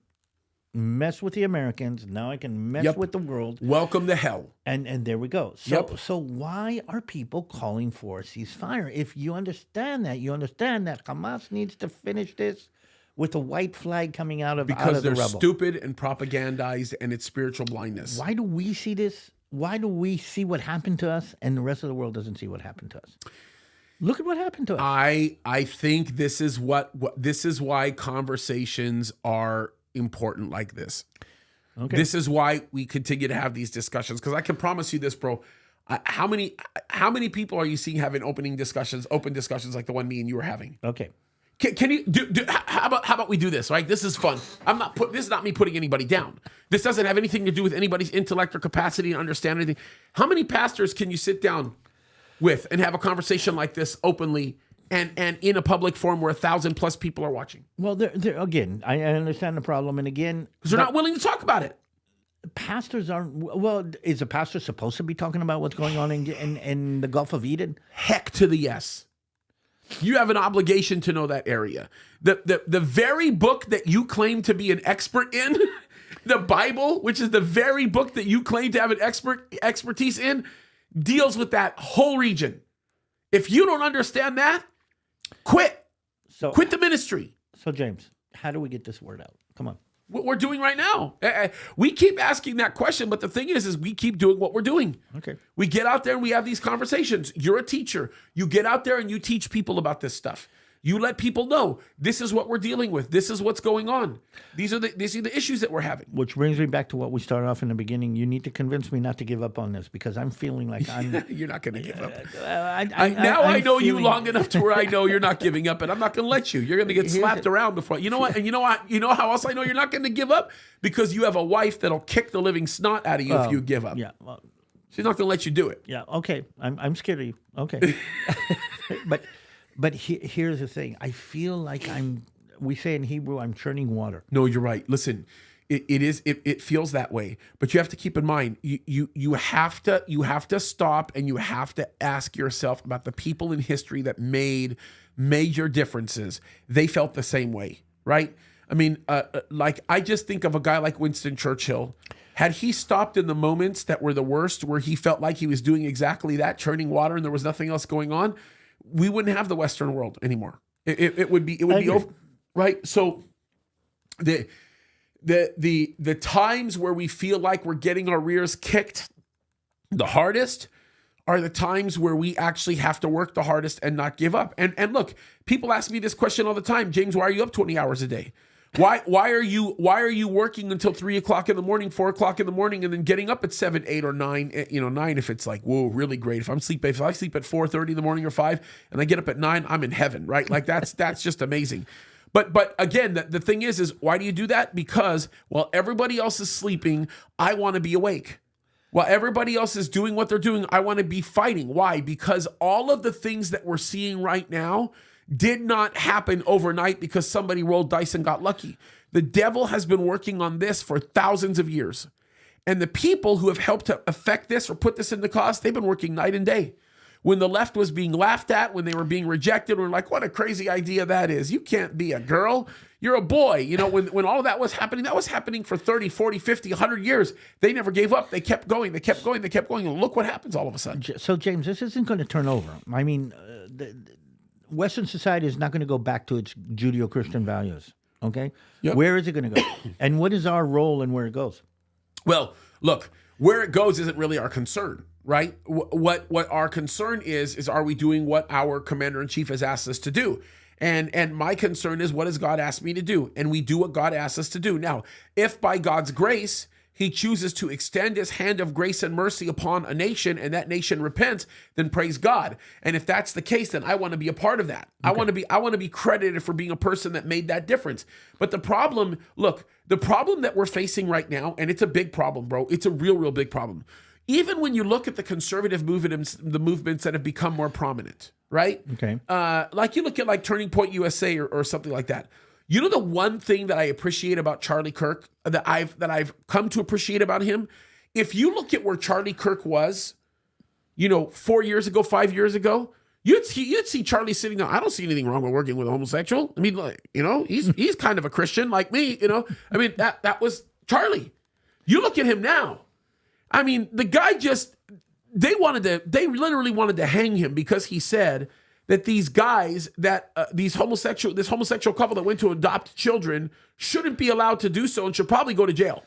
mess with the Americans. Now I can mess with the world. Welcome to hell. And there we go. So why are people calling for a ceasefire? If you understand that Hamas needs to finish this with a white flag coming out of Because the they're rubble. stupid and propagandized, and it's spiritual blindness. Why do we see this? Why do we see what happened to us and the rest of the world doesn't see what happened to us? Look at what happened to us. I think this is what this is why conversations are important like this. Okay. This is why we continue to have these discussions, because I can promise you this, bro. How many people are you seeing having open discussions like the one me and you are having? Okay. Can you do how about we do this, right? This is fun. This is not me putting anybody down. This doesn't have anything to do with anybody's intellect or capacity to understand anything. How many pastors can you sit down with and have a conversation like this openly and in a public forum where 1,000+ people are watching? Well, again, I understand the problem, and again, Because they're not willing to talk about it. Pastors aren't. Well, is a pastor supposed to be talking about what's going on in the Gulf of Eden? Heck to the yes. You have an obligation to know that area. The very book that you claim to be an expert in, the Bible, which is the very book that you claim to have an expertise in, deals with that whole region. If you don't understand that, quit. Quit the ministry. So, James, how do we get this word out? Come on. What we're doing right now. We keep asking that question, but the thing is we keep doing what we're doing. Okay. We get out there and we have these conversations. You're a teacher. You get out there and you teach people about this stuff. You let people know this is what we're dealing with. This is what's going on. These are the issues that we're having. Which brings me back to what we started off in the beginning. You need to convince me not to give up on this, because I'm feeling like I'm... You're not going to give up. I know you long enough to where I know you're not giving up, and I'm not going to let you. You're going to get slapped around before. You know what? And you know what? You know how else I know you're not going to give up? Because you have a wife that'll kick the living snot out of you if you give up. Yeah. Well, she's not going to let you do it. Yeah. Okay. I'm scared of you. Okay. But here's the thing. I feel like we say in Hebrew, I'm churning water. No, you're right. Listen, it feels that way, but you have to keep in mind, you have to stop and you have to ask yourself about the people in history that made major differences. They felt the same way, right? I mean, like I just think of a guy like Winston Churchill. Had he stopped in the moments that were the worst, where he felt like he was doing exactly that, churning water, and there was nothing else going on, we wouldn't have the Western world anymore. It would be over, right? So the times where we feel like we're getting our rears kicked the hardest are the times where we actually have to work the hardest and not give up. And look, people ask me this question all the time, James, why are you up 20 hours a day? Why are you working until 3 o'clock in the morning, 4 o'clock in the morning, and then getting up at 7, 8, or 9? 9 if it's like, whoa, really great. If I sleep at 4:30 in the morning or 5, and I get up at 9, I'm in heaven, right? Like that's just amazing. But again, the thing is why do you do that? Because while everybody else is sleeping, I want to be awake. While everybody else is doing what they're doing, I want to be fighting. Why? Because all of the things that we're seeing right now did not happen overnight because somebody rolled dice and got lucky. The devil has been working on this for thousands of years. And the people who have helped to affect this or put this into cause, they've been working night and day. When the left was being laughed at, when they were being rejected, we're like, what a crazy idea that is. You can't be a girl. You're a boy. When all of that was happening for 30, 40, 50, 100 years. They never gave up. They kept going. They kept going. They kept going. And look what happens all of a sudden. So, James, this isn't going to turn over. I mean, Western society is not going to go back to its Judeo-Christian values, okay? Yep. Where is it going to go? And what is our role in where it goes? Well, look, where it goes isn't really our concern, right? What our concern is are we doing what our commander-in-chief has asked us to do? And my concern is, what has God asked me to do? And we do what God asks us to do. Now, if by God's grace, he chooses to extend his hand of grace and mercy upon a nation and that nation repents, then praise God. And if that's the case, then I want to be a part of that. Okay. I want to be credited for being a person that made that difference. But the problem that we're facing right now, and it's a big problem, bro. It's a real big problem. Even when you look at the conservative movements, the movements that have become more prominent, right? Okay. Like you look at like Turning Point USA or something like that. You know, the one thing that I appreciate about Charlie Kirk, that I've come to appreciate about him, if you look at where Charlie Kirk was, 4 years ago, 5 years ago, you'd see Charlie sitting there. I don't see anything wrong with working with a homosexual. I mean, he's kind of a Christian like me. I mean, that was Charlie. You look at him now. I mean, the guy they literally wanted to hang him because he said that these guys, that this homosexual couple that went to adopt children shouldn't be allowed to do so and should probably go to jail.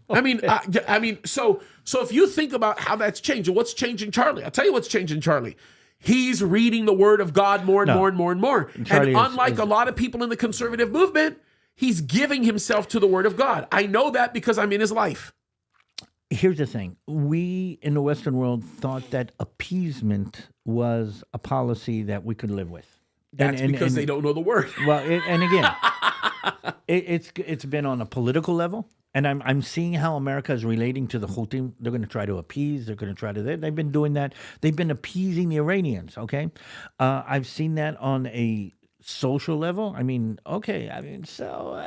I mean, so if you think about how that's changed, and what's changing Charlie, I'll tell you what's changing Charlie. He's reading the Word of God more and more and more and more. And unlike a lot of people in the conservative movement, he's giving himself to the Word of God. I know that because I'm in his life. Here's the thing. We in the Western world thought that appeasement was a policy that we could live with. That's because they don't know the Word. Well, and again, it's been on a political level. And I'm seeing how America is relating to the Houthi. They're going to try to appease. They're going to try to. They've been doing that. They've been appeasing the Iranians. Okay, I've seen that on a social level. I mean, okay. I mean, so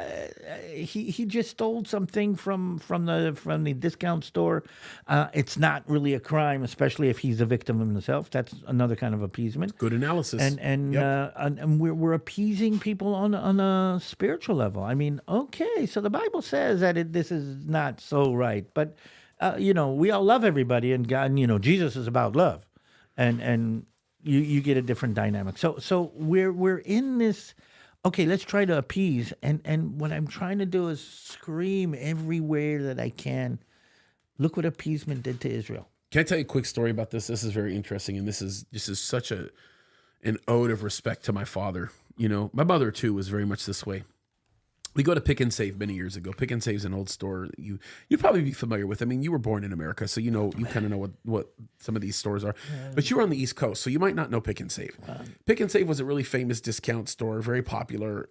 he just stole something from the discount store. It's not really a crime, especially if he's a victim himself. That's another kind of appeasement. Good analysis. And we're appeasing people on a spiritual level. I mean, okay. So the Bible says that this is not so right, but we all love everybody, and God, Jesus is about love, and you get a different dynamic. So we're in this. Okay, let's try to appease, and what I'm trying to do is scream everywhere that I can. Look what appeasement did to Israel. Can I tell you a quick story about this? This is very interesting, and this is such an ode of respect to my father. My mother too was very much this way. We go to Pick and Save many years ago. Pick and Save is an old store that you'd probably be familiar with. I mean, you were born in America, so you kind of know what some of these stores are. But you were on the East Coast, so you might not know Pick and Save. Pick and Save was a really famous discount store, very popular.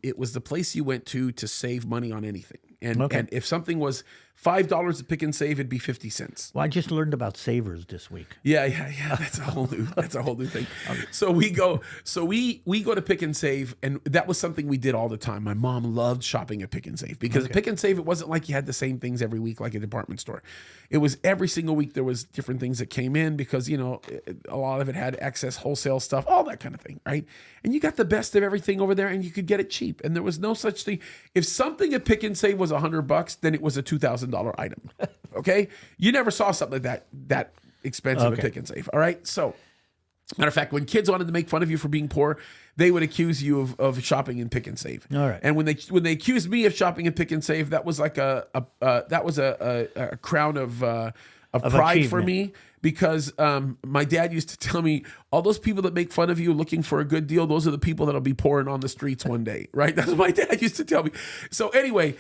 It was the place you went to save money on anything. And if something was $5 at Pick and Save, it'd be 50 cents. Well, I just learned about savers this week. Yeah. That's a whole new thing. So we go to Pick and Save, and that was something we did all the time. My mom loved shopping at Pick and Save because at Pick and Save, it wasn't like you had the same things every week like a department store. It was every single week there was different things that came in because, a lot of it had excess wholesale stuff, all that kind of thing, right? And you got the best of everything over there, and you could get it cheap. And there was no such thing. If something at Pick and Save was $100, then it was a $2,000 item. Okay, you never saw something like that expensive at Pick and Save. All right, so matter of fact, when kids wanted to make fun of you for being poor, they would accuse you of shopping in Pick and Save. All right, and when they accused me of shopping in Pick and Save, that was like a crown of pride for me. Because my dad used to tell me, all those people that make fun of you looking for a good deal, those are the people that'll be pouring on the streets one day, right? That's what my dad used to tell me. So anyway,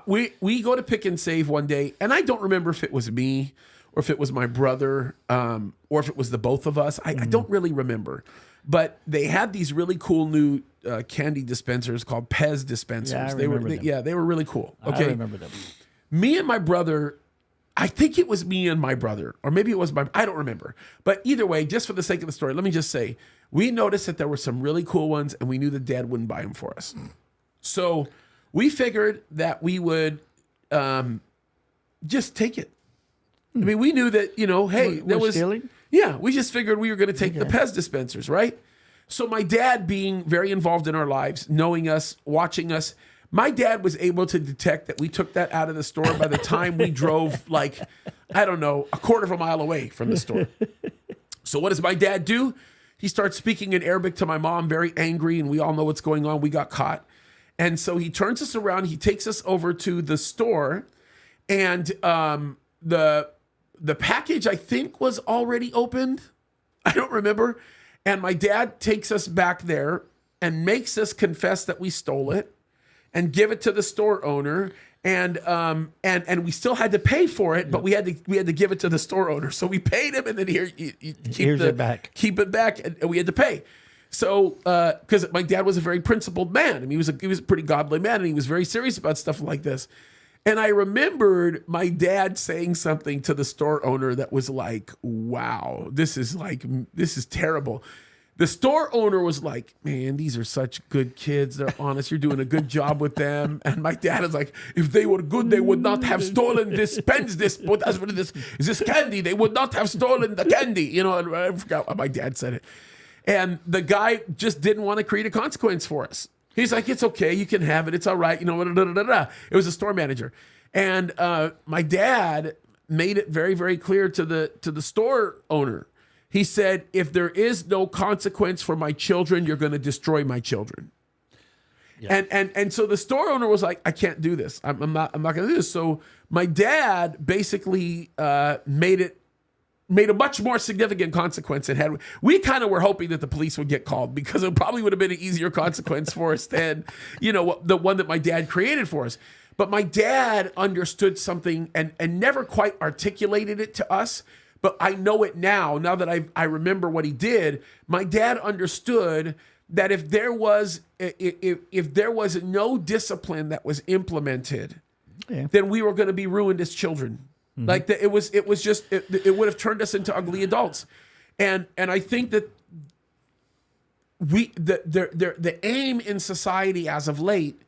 we go to Pick and Save one day, and I don't remember if it was me or if it was my brother or if it was the both of us. I don't really remember. But they had these really cool new candy dispensers called Pez dispensers. Yeah, they were really cool. Okay, I remember them. Me and my brother, I think it was me and my brother, or maybe it was I don't remember. But either way, just for the sake of the story, let me just say, we noticed that there were some really cool ones, and we knew that Dad wouldn't buy them for us. So we figured that we would just take it. I mean, we knew that, hey, there was stealing? Yeah, we just figured we were going to take the Pez dispensers, right? So my dad, being very involved in our lives, knowing us, watching us, my dad was able to detect that we took that out of the store by the time we drove, a quarter of a mile away from the store. So what does my dad do? He starts speaking in Arabic to my mom, very angry, and we all know what's going on. We got caught. And so he turns us around. He takes us over to the store, and the package, I think, was already opened. I don't remember. And my dad takes us back there and makes us confess that we stole it and give it to the store owner, and we still had to pay for it, but we had to give it to the store owner. So we paid him, and then here's it back. Keep it back, and we had to pay. So because my dad was a very principled man, I mean, he was a pretty godly man, and he was very serious about stuff like this. And I remembered my dad saying something to the store owner that was like, "Wow, this is terrible." The store owner was like, "Man, these are such good kids. They're honest. You're doing a good job with them." And my dad is like, "If they were good, they would not have stolen this pens. This is this candy. They would not have stolen the candy." And I forgot what my dad said it. And the guy just didn't want to create a consequence for us. He's like, "It's okay. You can have it. It's all right." It was a store manager, and my dad made it very, very clear to the store owner. He said, if there is no consequence for my children, you're going to destroy my children. Yeah. And so the store owner was like, I can't do this. I'm not going to do this. So my dad basically made a much more significant consequence. We kind of were hoping that the police would get called, because it probably would have been an easier consequence for us than, the one that my dad created for us. But my dad understood something and never quite articulated it to us. But I know it now that I remember what he did. My dad understood that if there was no discipline that was implemented, then we were going to be ruined as children. Mm-hmm. Like it would have turned us into ugly adults. And I think that the aim in society as of late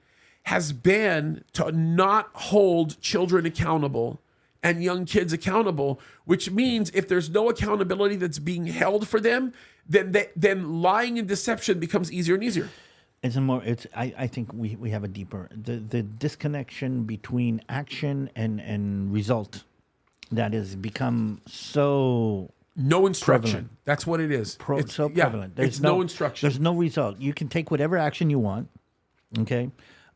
has been to not hold children accountable and young kids accountable, which means if there's no accountability that's being held for them, then lying and deception becomes easier and easier. I think we have a deeper, the disconnection between action and result that has become so no instruction. Prevalent. That's what it is. So prevalent. There's no instruction. There's no result. You can take whatever action you want, okay?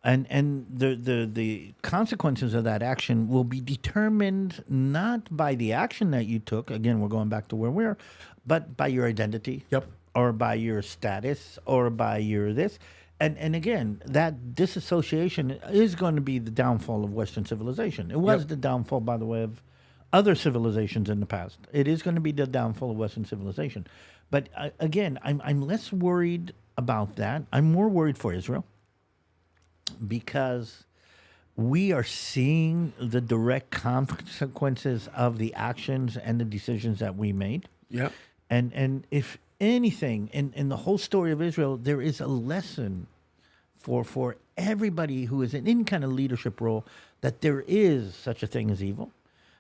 And the consequences of that action will be determined not by the action that you took. Again, we're going back to where we're, but by your identity. Yep. Or by your status, or by your this. And again, that disassociation is going to be the downfall of Western civilization. It was the downfall, by the way, of other civilizations in the past. It is going to be the downfall of Western civilization. But again, I'm less worried about that. I'm more worried for Israel, because we are seeing the direct consequences of the actions and the decisions that we made. Yeah. And if anything, in the whole story of Israel, there is a lesson for everybody who is in any kind of leadership role, that there is such a thing as evil,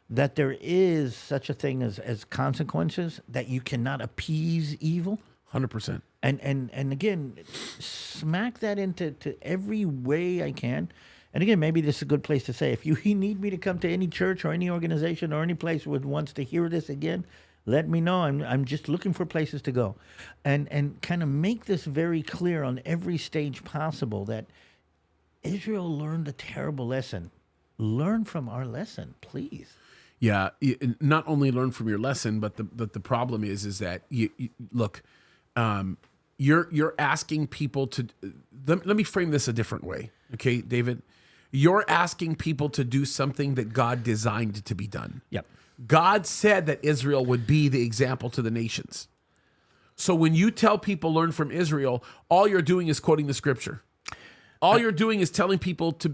that there is such a thing as consequences, that you cannot appease evil. 100%. And again, smack that into every way I can. And again, maybe this is a good place to say, if you need me to come to any church or any organization or any place that wants to hear this again, let me know. I'm just looking for places to go. And kind of make this very clear on every stage possible, that Israel learned a terrible lesson. Learn from our lesson, please. Yeah, not only learn from your lesson, but the problem is that you look. You're asking people to. Let me frame this a different way, okay, David? You're asking people to do something that God designed to be done. Yep. God said that Israel would be the example to the nations. So when you tell people learn from Israel, all you're doing is quoting the scripture. All you're doing is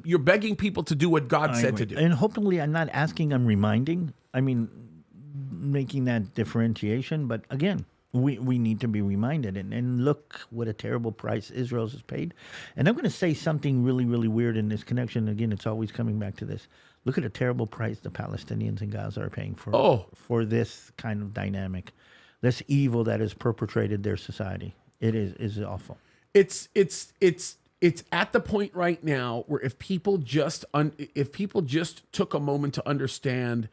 you're begging people to do what God said to do. And hopefully I'm not asking, I'm reminding. I mean, making that differentiation. But again, we need to be reminded. And look what a terrible price Israel has paid. And I'm going to say something really, really weird in this connection. Again, it's always coming back to this. Look at a terrible price the Palestinians in Gaza are paying for this kind of dynamic, this evil that has perpetrated their society. It is awful. It's at the point right now where if people just took a moment to understand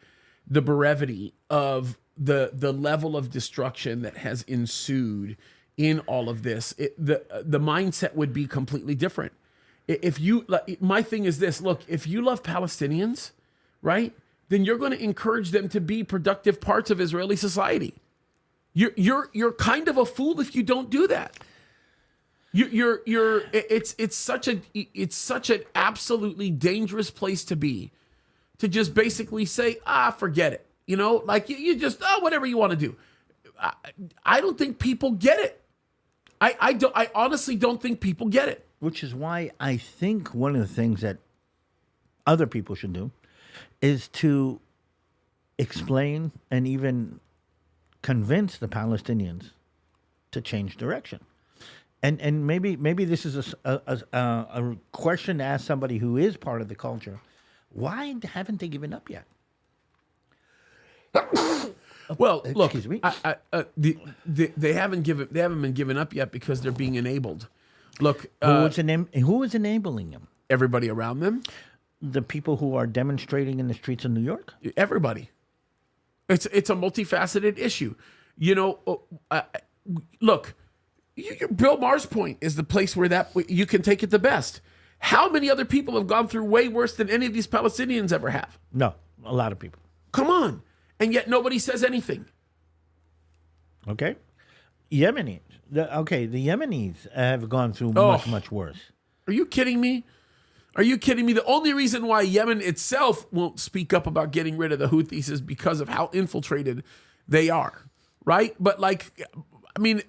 the brevity of the level of destruction that has ensued in all of this, the mindset would be completely different. My thing is this, look, if you love Palestinians, right, then you're going to encourage them to be productive parts of Israeli society. You're kind of a fool if you don't do that. It's such an absolutely dangerous place to be, to just basically say, forget it. Like you just, whatever you want to do. I don't think people get it. I honestly don't think people get it. Which is why I think one of the things that other people should do is to explain and even convince the Palestinians to change direction. And maybe this is a question to ask somebody who is part of the culture. Why haven't they given up yet? Well, look, excuse me. They haven't been given up yet because they're being enabled. Look, who is enabling them? Everybody around them. The people who are demonstrating in the streets of New York. Everybody. It's a multifaceted issue. You know, look, Bill Maher's point is the place where that you can take it the best. How many other people have gone through way worse than any of these Palestinians ever have? No, a lot of people. Come on. And yet nobody says anything. Okay. Yemenis. The Yemenis have gone through much worse. Are you kidding me? Are you kidding me? The only reason why Yemen itself won't speak up about getting rid of the Houthis is because of how infiltrated they are, right? But like, I mean,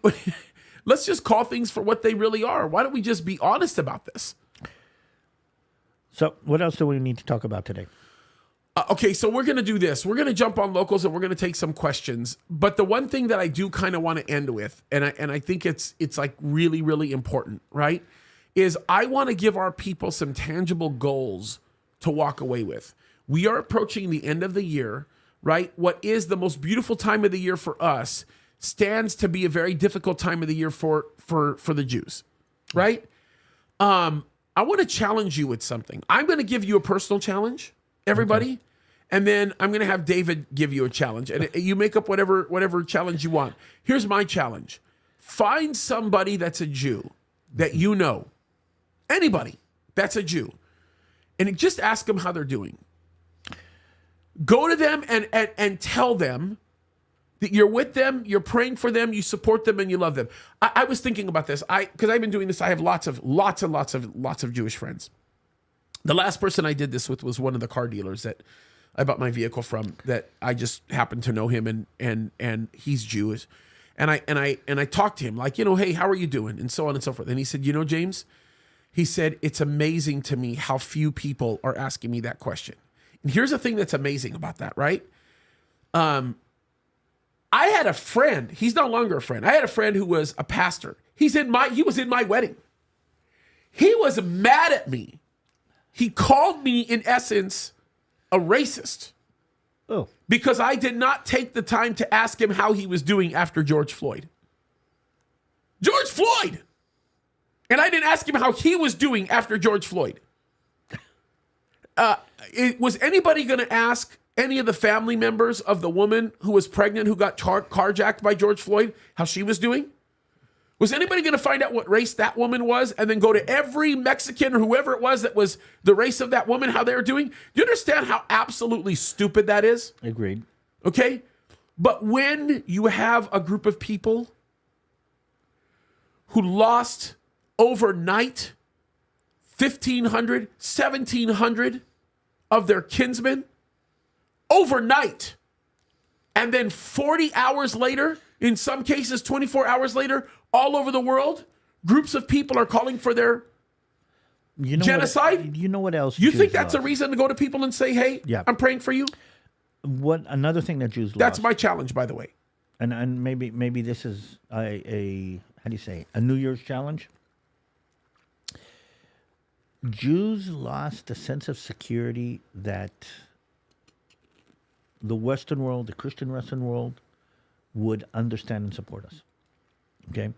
let's just call things for what they really are. Why don't we just be honest about this? So what else do we need to talk about today? Okay, so we're going to do this. We're going to jump on locals and we're going to take some questions. But the one thing that I do kind of want to end with, and I think it's like really, really important, right? Is I want to give our people some tangible goals to walk away with. We are approaching the end of the year, right? What is the most beautiful time of the year for us stands to be a very difficult time of the year for the Jews, right? I want to challenge you with something. I'm going to give you a personal challenge, everybody. Okay. And then I'm going to have David give you a challenge. And you make up whatever challenge you want. Here's my challenge. Find somebody that's a Jew that you know. Anybody that's a Jew. And just ask them how they're doing. Go to them and tell them that you're with them, you're praying for them, you support them, and you love them. I was thinking about this. Because I've been doing this, I have lots of Jewish friends. The last person I did this with was one of the car dealers that I bought my vehicle from, that I just happened to know him, and he's Jewish. And I talked to him like, hey, how are you doing? And so on and so forth. And he said, James, he said, it's amazing to me how few people are asking me that question. And here's the thing that's amazing about that, right? I had a friend, he's no longer a friend. I had a friend who was a pastor. He was in my wedding. He was mad at me. He called me, in essence, a racist. Oh. Because I did not take the time to ask him how he was doing after George Floyd. George Floyd! And I didn't ask him how he was doing after George Floyd. Was anybody going to ask any of the family members of the woman who was pregnant who got carjacked by George Floyd how she was doing? Was anybody going to find out what race that woman was and then go to every Mexican or whoever it was that was the race of that woman, how they were doing? Do you understand how absolutely stupid that is? Agreed. Okay? But when you have a group of people who lost overnight 1,500, 1,700 of their kinsmen overnight, and then 40 hours later, in some cases 24 hours later, all over the world, groups of people are calling for their genocide. You know what else? You think that's a reason to go to people and say, hey, I'm praying for you? Another thing that Jews lost. That's my challenge, by the way. And maybe this is a how do you say, a New Year's challenge? Jews lost the sense of security that the Western world, the Christian Western world, would understand and support us. Okay?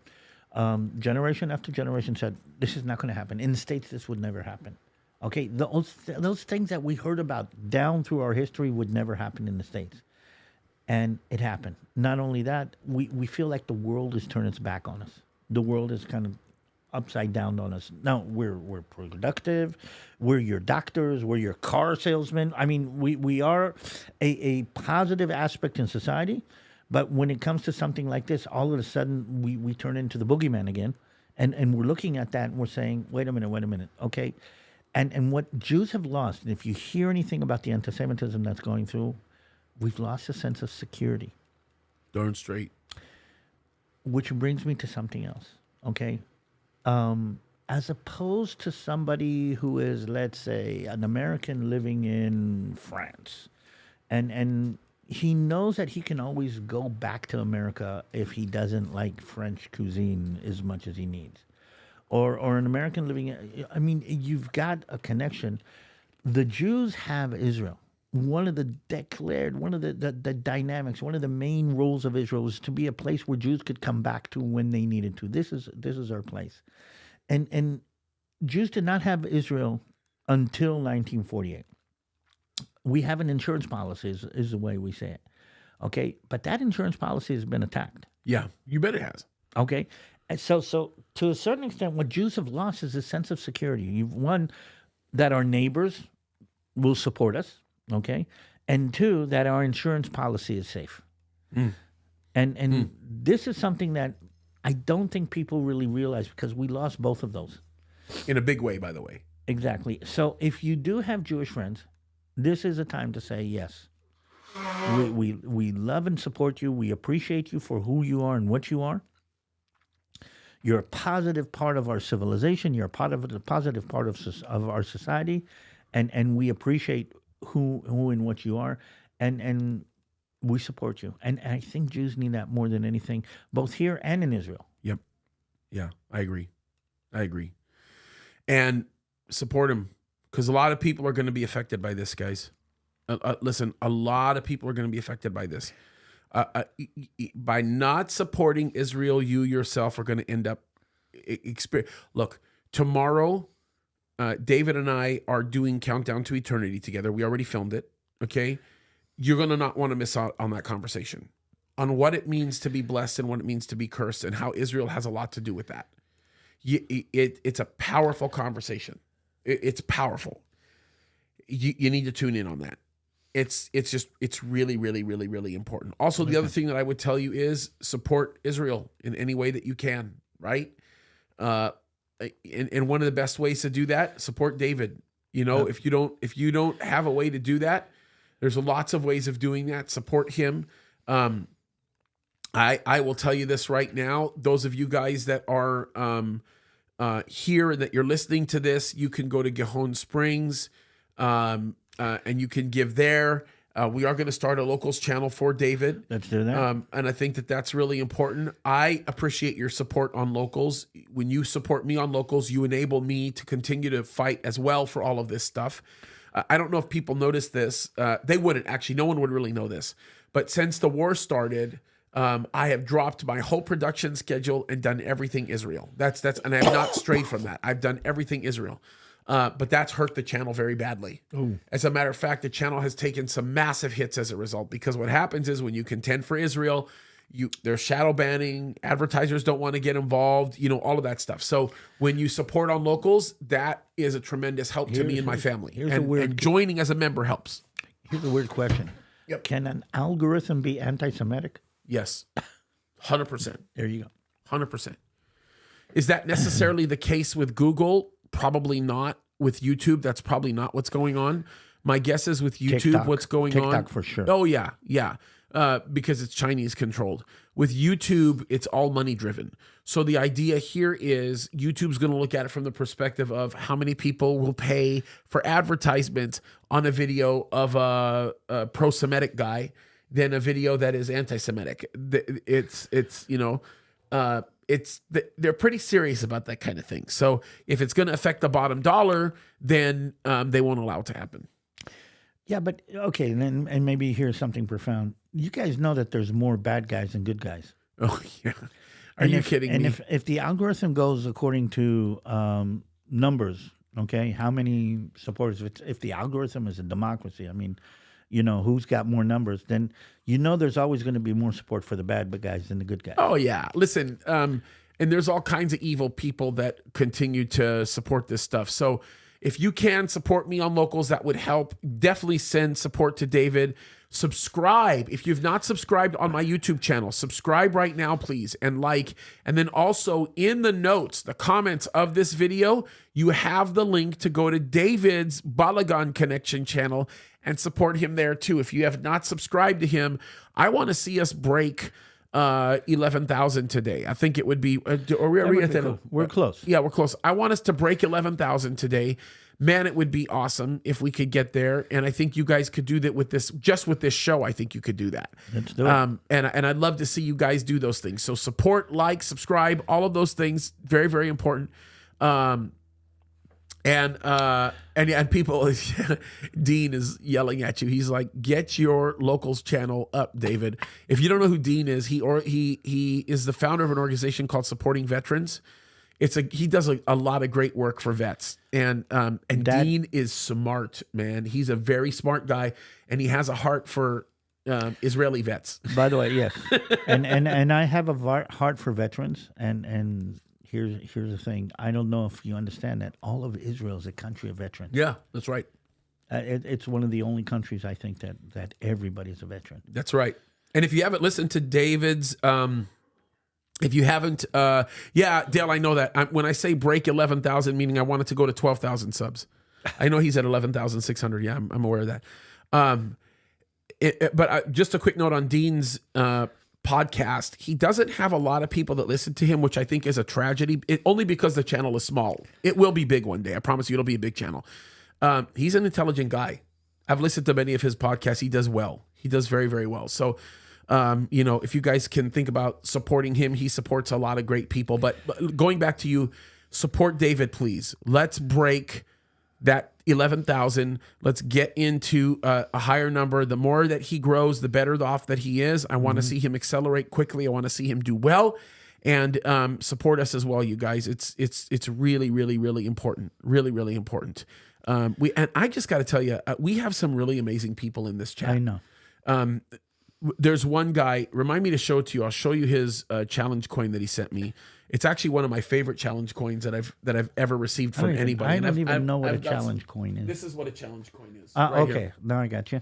Generation after generation said, this is not going to happen. In the States, this would never happen. Okay? Those things that we heard about down through our history would never happen in the States. And it happened. Not only that, we feel like the world has turned its back on us. The world is kind of upside down on us. Now, we're productive. We're your doctors. We're your car salesmen. I mean, we are a positive aspect in society. But when it comes to something like this, all of a sudden we turn into the boogeyman again. And we're looking at that and we're saying, wait a minute. Okay. And what Jews have lost, and if you hear anything about the anti-Semitism that's going through, we've lost a sense of security. Darn straight. Which brings me to something else. Okay. As opposed to somebody who is, let's say, an American living in France, and he knows that he can always go back to America if he doesn't like French cuisine as much as he needs, or an American living. I mean, you've got a connection. The Jews have Israel. One of the dynamics, one of the main roles of Israel is to be a place where Jews could come back to when they needed to. This is our place. And Jews did not have Israel until 1948. We have an insurance policy, is the way we say it. Okay, but that insurance policy has been attacked. Yeah, you bet it has. Okay, and so to a certain extent, what Jews have lost is a sense of security. You've one, that our neighbors will support us. Okay, and two, that our insurance policy is safe. And this is something that I don't think people really realize, because we lost both of those. In a big way, by the way. Exactly. So if you do have Jewish friends, this is a time to say yes. We love and support you. We appreciate you for who you are and what you are. You're a positive part of our civilization. You're a part of the positive part of our society, and we appreciate who and what you are, and we support you. And I think Jews need that more than anything, both here and in Israel. Yep. Yeah, I agree. And support him, because a lot of people are going to be affected by this, guys. Listen, a lot of people are going to be affected by this. By not supporting Israel, you yourself are going to end up Look, tomorrow, David and I are doing Countdown to Eternity together. We already filmed it. Okay, you're going to not want to miss out on that conversation on what it means to be blessed and what it means to be cursed, and how Israel has a lot to do with that. It's a powerful conversation. It's powerful. You need to tune in on that. It's really, really, really, really important. Also, the other thing that I would tell you is support Israel in any way that you can, right? And one of the best ways to do that, support David. You know, if you don't have a way to do that, there's lots of ways of doing that. Support him. I will tell you this right now. Those of you guys that are here and that you're listening to this, you can go to Gihon Springs. And you can give there. We are going to start a locals channel for David. Let's do that. And I think that that's really important. I appreciate your support on locals. When you support me on locals, you enable me to continue to fight as well for all of this stuff. I don't know if people notice this. They wouldn't, actually. No one would really know this. But since the war started, I have dropped my whole production schedule and done everything Israel. That's and I have not strayed from that. I've done everything Israel. But that's hurt the channel very badly. Ooh. As a matter of fact, the channel has taken some massive hits as a result, because what happens is when you contend for Israel, there's shadow banning, advertisers don't want to get involved, all of that stuff. So when you support on locals, that is a tremendous help to me and my family. And joining as a member helps. Here's a weird question. Yep. Can an algorithm be anti-Semitic? Yes. 100%. There you go. 100%. Is that necessarily the case with Google? Probably not. With YouTube, that's probably not what's going on. My guess is with YouTube, TikTok. what's going on. TikTok for sure. Oh, yeah. Because it's Chinese controlled. With YouTube, it's all money driven. So the idea here is YouTube's going to look at it from the perspective of how many people will pay for advertisement on a video of a pro-Semitic guy than a video that is anti-Semitic. They're pretty serious about that kind of thing. So if it's going to affect the bottom dollar, then they won't allow it to happen. Yeah, but okay, and maybe here's something profound. You guys know that there's more bad guys than good guys. Oh yeah, are you kidding me? And if the algorithm goes according to numbers, okay, how many supporters? If the algorithm is a democracy, I mean, who's got more numbers, then there's always going to be more support for the bad guys than the good guys. Oh, yeah. Listen, and there's all kinds of evil people that continue to support this stuff. So if you can support me on locals, that would help. Definitely send support to David. Subscribe. If you've not subscribed on my YouTube channel, subscribe right now, please, and like. And then also in the notes, the comments of this video, you have the link to go to David's Balagan Connection channel and support him there too. If you have not subscribed to him, I want to see us break 11,000 today. I think it would be, we're close. Yeah, we're close. I want us to break 11,000 today. Man, it would be awesome if we could get there. And I think you guys could do that with this, just with this show. I think you could do that. Let's do it. And I'd love to see you guys do those things. So support, like, subscribe, all of those things. Very, very important. And people, Dean is yelling at you. He's like, get your locals channel up, David. If you don't know who Dean is, he is the founder of an organization called Supporting Veterans. He does a lot of great work for vets. And Dean is smart, man. He's a very smart guy, and he has a heart for Israeli vets. By the way, yes, and I have a heart for veterans, and here's the thing. I don't know if you understand that all of Israel is a country of veterans. Yeah, that's right. It's one of the only countries I think that everybody's a veteran. That's right. And if you haven't listened to David's, if you haven't, yeah, Dale, I know that. When I say break 11,000, meaning I want it to go to 12,000 subs. I know he's at 11,600. Yeah, I'm aware of that. But just a quick note on Dean's podcast. He doesn't have a lot of people that listen to him, which I think is a tragedy. Only because the channel is small. It will be big one day. I promise you it'll be a big channel. He's an intelligent guy. I've listened to many of his podcasts. He does well. He does very, very well. So, if you guys can think about supporting him, he supports a lot of great people. But going back to you, support David, please. Let's break that 11,000. Let's get into a higher number. The more that he grows, the better off that he is. I want to see him accelerate quickly. I want to see him do well, and support us as well, you guys. It's really, really, really important. Really, really important. And I just got to tell you, we have some really amazing people in this chat. I know. There's one guy. Remind me to show it to you. I'll show you his challenge coin that he sent me. It's actually one of my favorite challenge coins that I've ever received from anybody. I don't even know what a challenge coin is. This is what a challenge coin is. Okay, here. now I got you.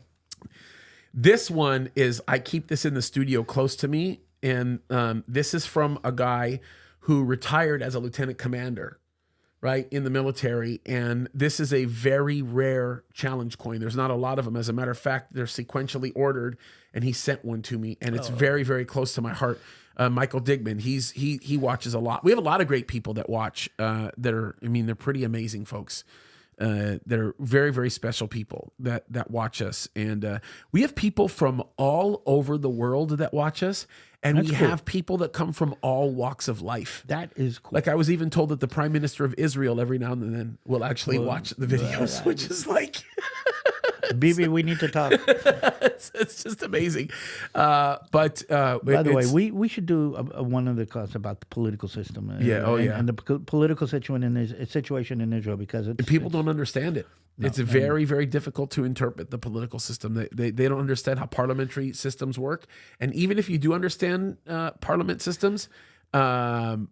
This one is, I keep this in the studio close to me, and this is from a guy who retired as a lieutenant commander, right, in the military, and this is a very rare challenge coin. There's not a lot of them. As a matter of fact, they're sequentially ordered, and he sent one to me, and it's very, very close to my heart. Michael Digman, he watches a lot. We have a lot of great people that watch they're pretty amazing folks. They're very, very special people that watch us. And we have people from all over the world that watch us. And we have people that come from all walks of life. That is cool. Like, I was even told that the Prime Minister of Israel every now and then will actually watch the videos, which is like... BB, we need to talk. It's just amazing. By the way, we should do one of the class about the political system. And the political situation in Israel, because people don't understand it. No, it's very, very difficult to interpret the political system. They don't understand how parliamentary systems work. And even if you do understand parliament systems, I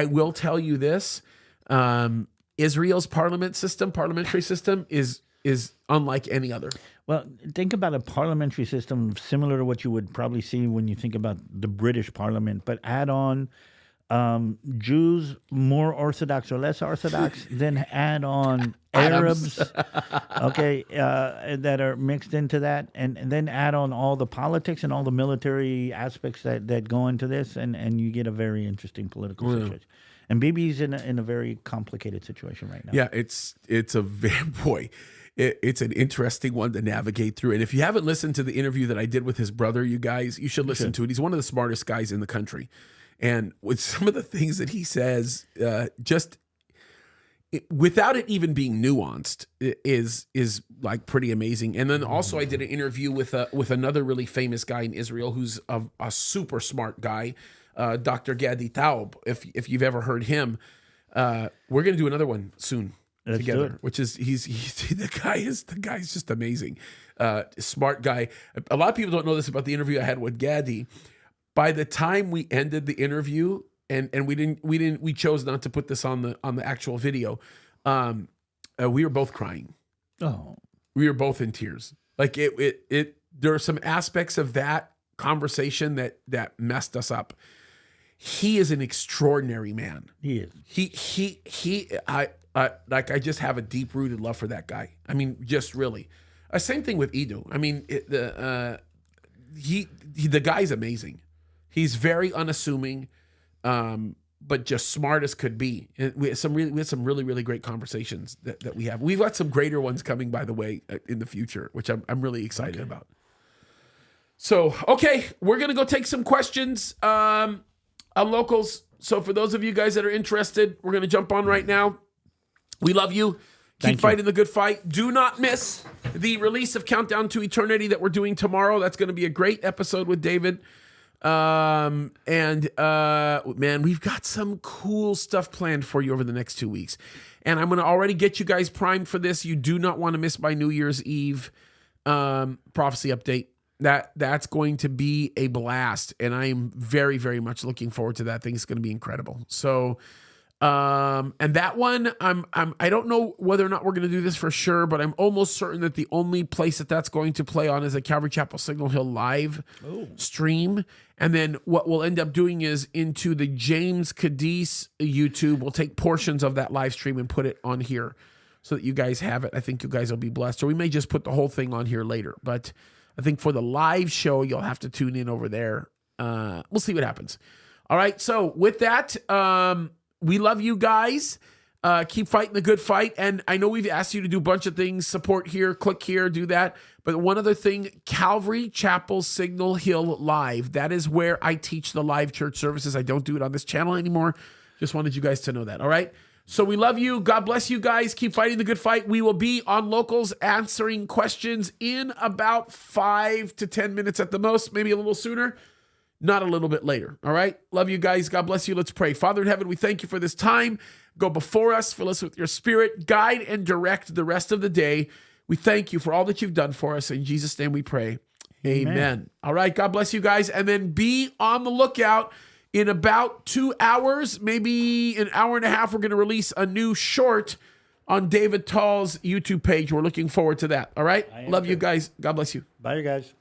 will tell you this: Israel's parliamentary system is unlike any other. Well, think about a parliamentary system similar to what you would probably see when you think about the British Parliament, but add on Jews, more Orthodox or less Orthodox, then add on Arabs, that are mixed into that, and then add on all the politics and all the military aspects that go into this, and you get a very interesting political situation. And BB's in a very complicated situation right now. Yeah, it's a very, boy. It's an interesting one to navigate through. And if you haven't listened to the interview that I did with his brother, you guys, you should listen to it. He's one of the smartest guys in the country. And with some of the things that he says, without it even being nuanced, is like pretty amazing. And then also I did an interview with another really famous guy in Israel who's a super smart guy, Dr. David TaL. If you've ever heard him, we're going to do another one soon. Together, which is the guy's just amazing, smart guy. A lot of people don't know this about the interview I had with Gaddy. By the time we ended the interview, and we chose not to put this on the actual video, we were both crying. Oh, we were both in tears. Like it there are some aspects of that conversation that messed us up. He is an extraordinary man. He is. I just have a deep-rooted love for that guy. I mean, just really. Same thing with Edu. I mean, the guy's amazing. He's very unassuming, but just smart as could be. And we had some really, really great conversations that we have. We've got some greater ones coming, by the way, in the future, which I'm really excited about. So, okay, we're gonna go take some questions on locals. So for those of you guys that are interested, we're gonna jump on right now. We love you. Keep fighting the good fight. Do not miss the release of Countdown to Eternity that we're doing tomorrow. That's going to be a great episode with David. Man, we've got some cool stuff planned for you over the next 2 weeks. And I'm going to already get you guys primed for this. You do not want to miss my New Year's Eve prophecy update. That's going to be a blast, and I am very, very much looking forward to that. I think it's going to be incredible. So, and that one, I don't know whether or not we're going to do this for sure, but I'm almost certain that the only place that's going to play on is a Calvary Chapel Signal Hill live stream. And then what we'll end up doing is into the James Kaddis YouTube, we'll take portions of that live stream and put it on here so that you guys have it. I think you guys will be blessed, or we may just put the whole thing on here later. But I think for the live show, you'll have to tune in over there. We'll see what happens. All right. So with that, we love you guys. Keep fighting the good fight. And I know we've asked you to do a bunch of things, support here, click here, do that. But one other thing, Calvary Chapel Signal Hill Live. That is where I teach the live church services. I don't do it on this channel anymore. Just wanted you guys to know that. All right. So we love you. God bless you guys. Keep fighting the good fight. We will be on Locals answering questions in about 5 to 10 minutes at the most, maybe a little sooner, not a little bit later. All right. Love you guys. God bless you. Let's pray. Father in heaven, we thank you for this time. Go before us, fill us with your spirit, guide and direct the rest of the day. We thank you for all that you've done for us. In Jesus' name we pray. Amen. All right. God bless you guys. And then be on the lookout. In about 2 hours, maybe an hour and a half, we're going to release a new short on David TaL's YouTube page. We're looking forward to that. All right. Love you guys. God bless you. Bye, you guys.